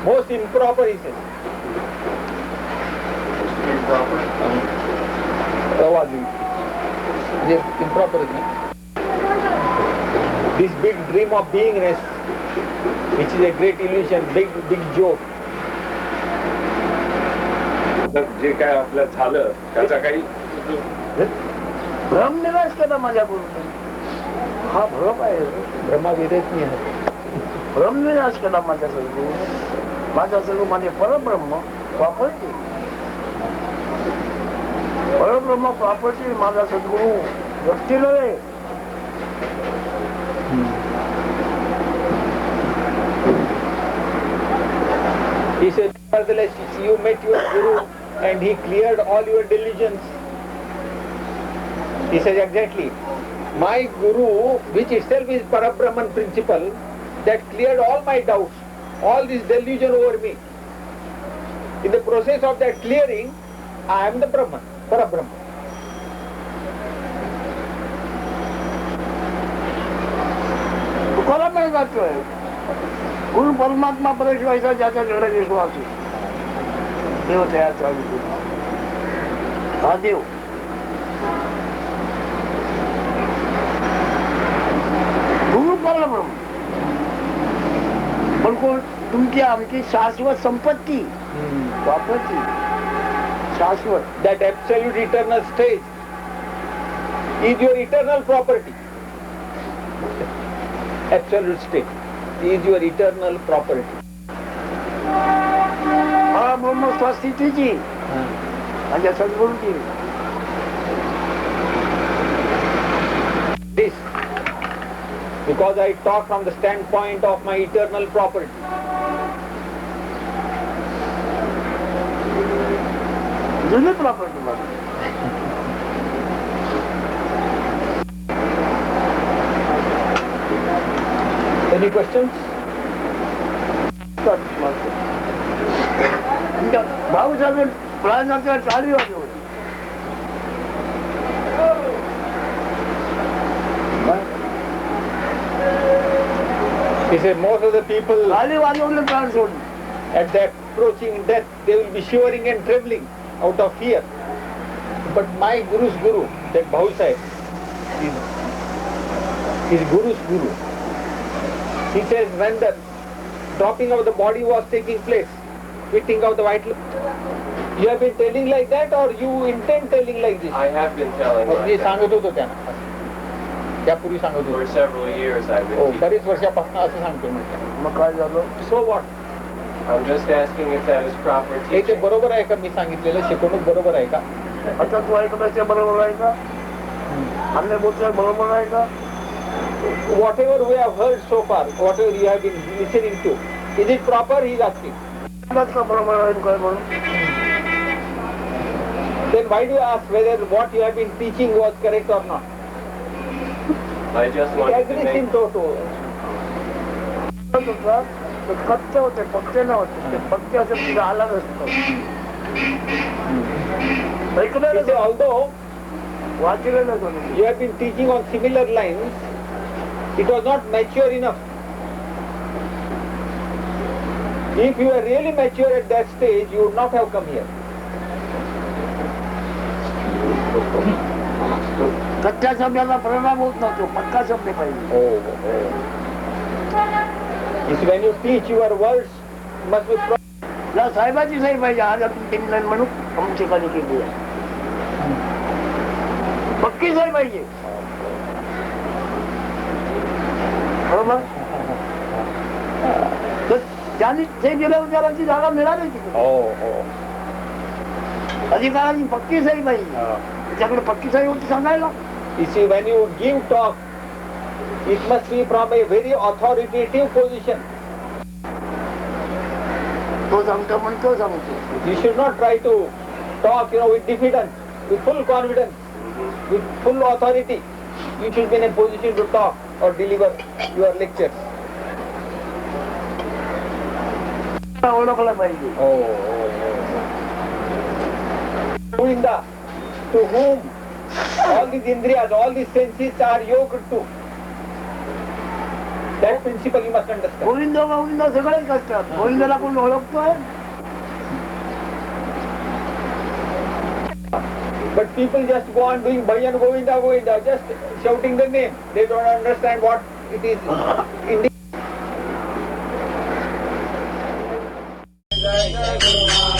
most improper, he says. Improper? Yes, improper, isn't it? This big dream of beingness, which is a great illusion, big joke. जे काय आपलं झालं त्याचा काही भ्रम निराश केला माझ्या गुरुने. हा भ्रम आहे, भ्रमाविरत नाही आहे. भ्रम निराश केला माझ्या सद्गुरू. माझा सद्गुरू म्हणजे परब्रह्म प्रॉपर्टी, परब्रह्म प्रॉपर्टी माझा सद्गुरू व्यक्ती नव्हे. He said, nevertheless, you met your Guru and he cleared all your delusions. He says, exactly. My Guru, which itself is Parabrahman principle, that cleared all my doubts, all this delusion over me. In the process of that clearing, I am the Brahman, Parabrahman. कोणाला मिळत जातोय गुरु परमात्मा प्रवेश व्हायचा ज्याचा दृढ विश्वास आहे. देव तयार हा देव. गुरु परब्रह्म पण कोण तुमची आमची शाश्वत संपत्ती, प्रॉपर्टी शाश्वत. That absolute eternal state is your eternal property. Absolute state is your eternal property. परब्रह्म स्वस्थितीची माझ्या सद्गुरूची. This, because I talk from the standpoint of my eternal property. जुनी प्रॉपर्टी माझी. Any questions? भाऊ साहेब प्राणाच्या चाली वाजवत. He said most of the people चाली वाजवले प्राण सोडले. at the approaching death, they will be shivering and trembling out of fear. But my Guru's Guru, that Bhau Sahib, his Guru's Guru, he says when the dropping of the body was taking place. Quitting of the vital. You have been telling like that or you intend telling like this? I have been telling me like that. सांगत होतो त्यांना त्यापूर्वी सांगत For होतो several years I've been हो teaching. बरेच वर्षापासून असं सांगतो म्हटलं मग काय झालं so what I'm just asking if that is proper हे ते teaching. बरोबर आहे का मी सांगितलेलं शिकवणूक बरोबर आहे का आता तू ऐकण्याचे बरोबर आहे का आपल्या बोलच्या बरोबर आहे का whatever we have heard so far, whatever you have been listening to, is it proper? He is asking. का बरोबर आहे काय म्हणून Then why do you ask whether what you have been teaching was correct or not? I just He wanted to agrees in make... toto. ते कच्चे होते पक्के नव्हते ते पक्के असे तुझा आला नसतो He ऐकलेलं said, although वाचलेलं कोणी you have been teaching on similar lines, it was not mature enough. If you were really mature at that stage, you would not have come here. कच्च्या शब्दाचा परिणाम होत नसतो पक्का शब्द पाहिजे It's when you teach, your words must be proper. या साहेबाची सही पाहिजे आज आपण टीम लाईन म्हणून आमची कधी केली आहे पक्की सही पाहिजे बरोबर तर त्यांनी ते गेल्या विचारांची जागा मिळाली तिकडे अधिकारांची पक्की सही पाहिजे त्याच्याकडे पक्की सही होती सांगायला You see, when you give talk, it must be from a very authoritative position. तो सांगतो म्हणतो सांगतो You should not try to talk, with diffidence, with full confidence, with full authority. You should be in a position to talk or deliver your lectures. ओळखला पाहिजे Govinda, to whom all these indriyas, all these senses are yoked to. That principle you must understand. Govind Govind सगळेच असतात गोविंदाला कोण ओळखतोय But people just go on doing bhajan Govinda Govinda, just shouting the name. They don't understand what it is. Jai Jai Guru Maharaj.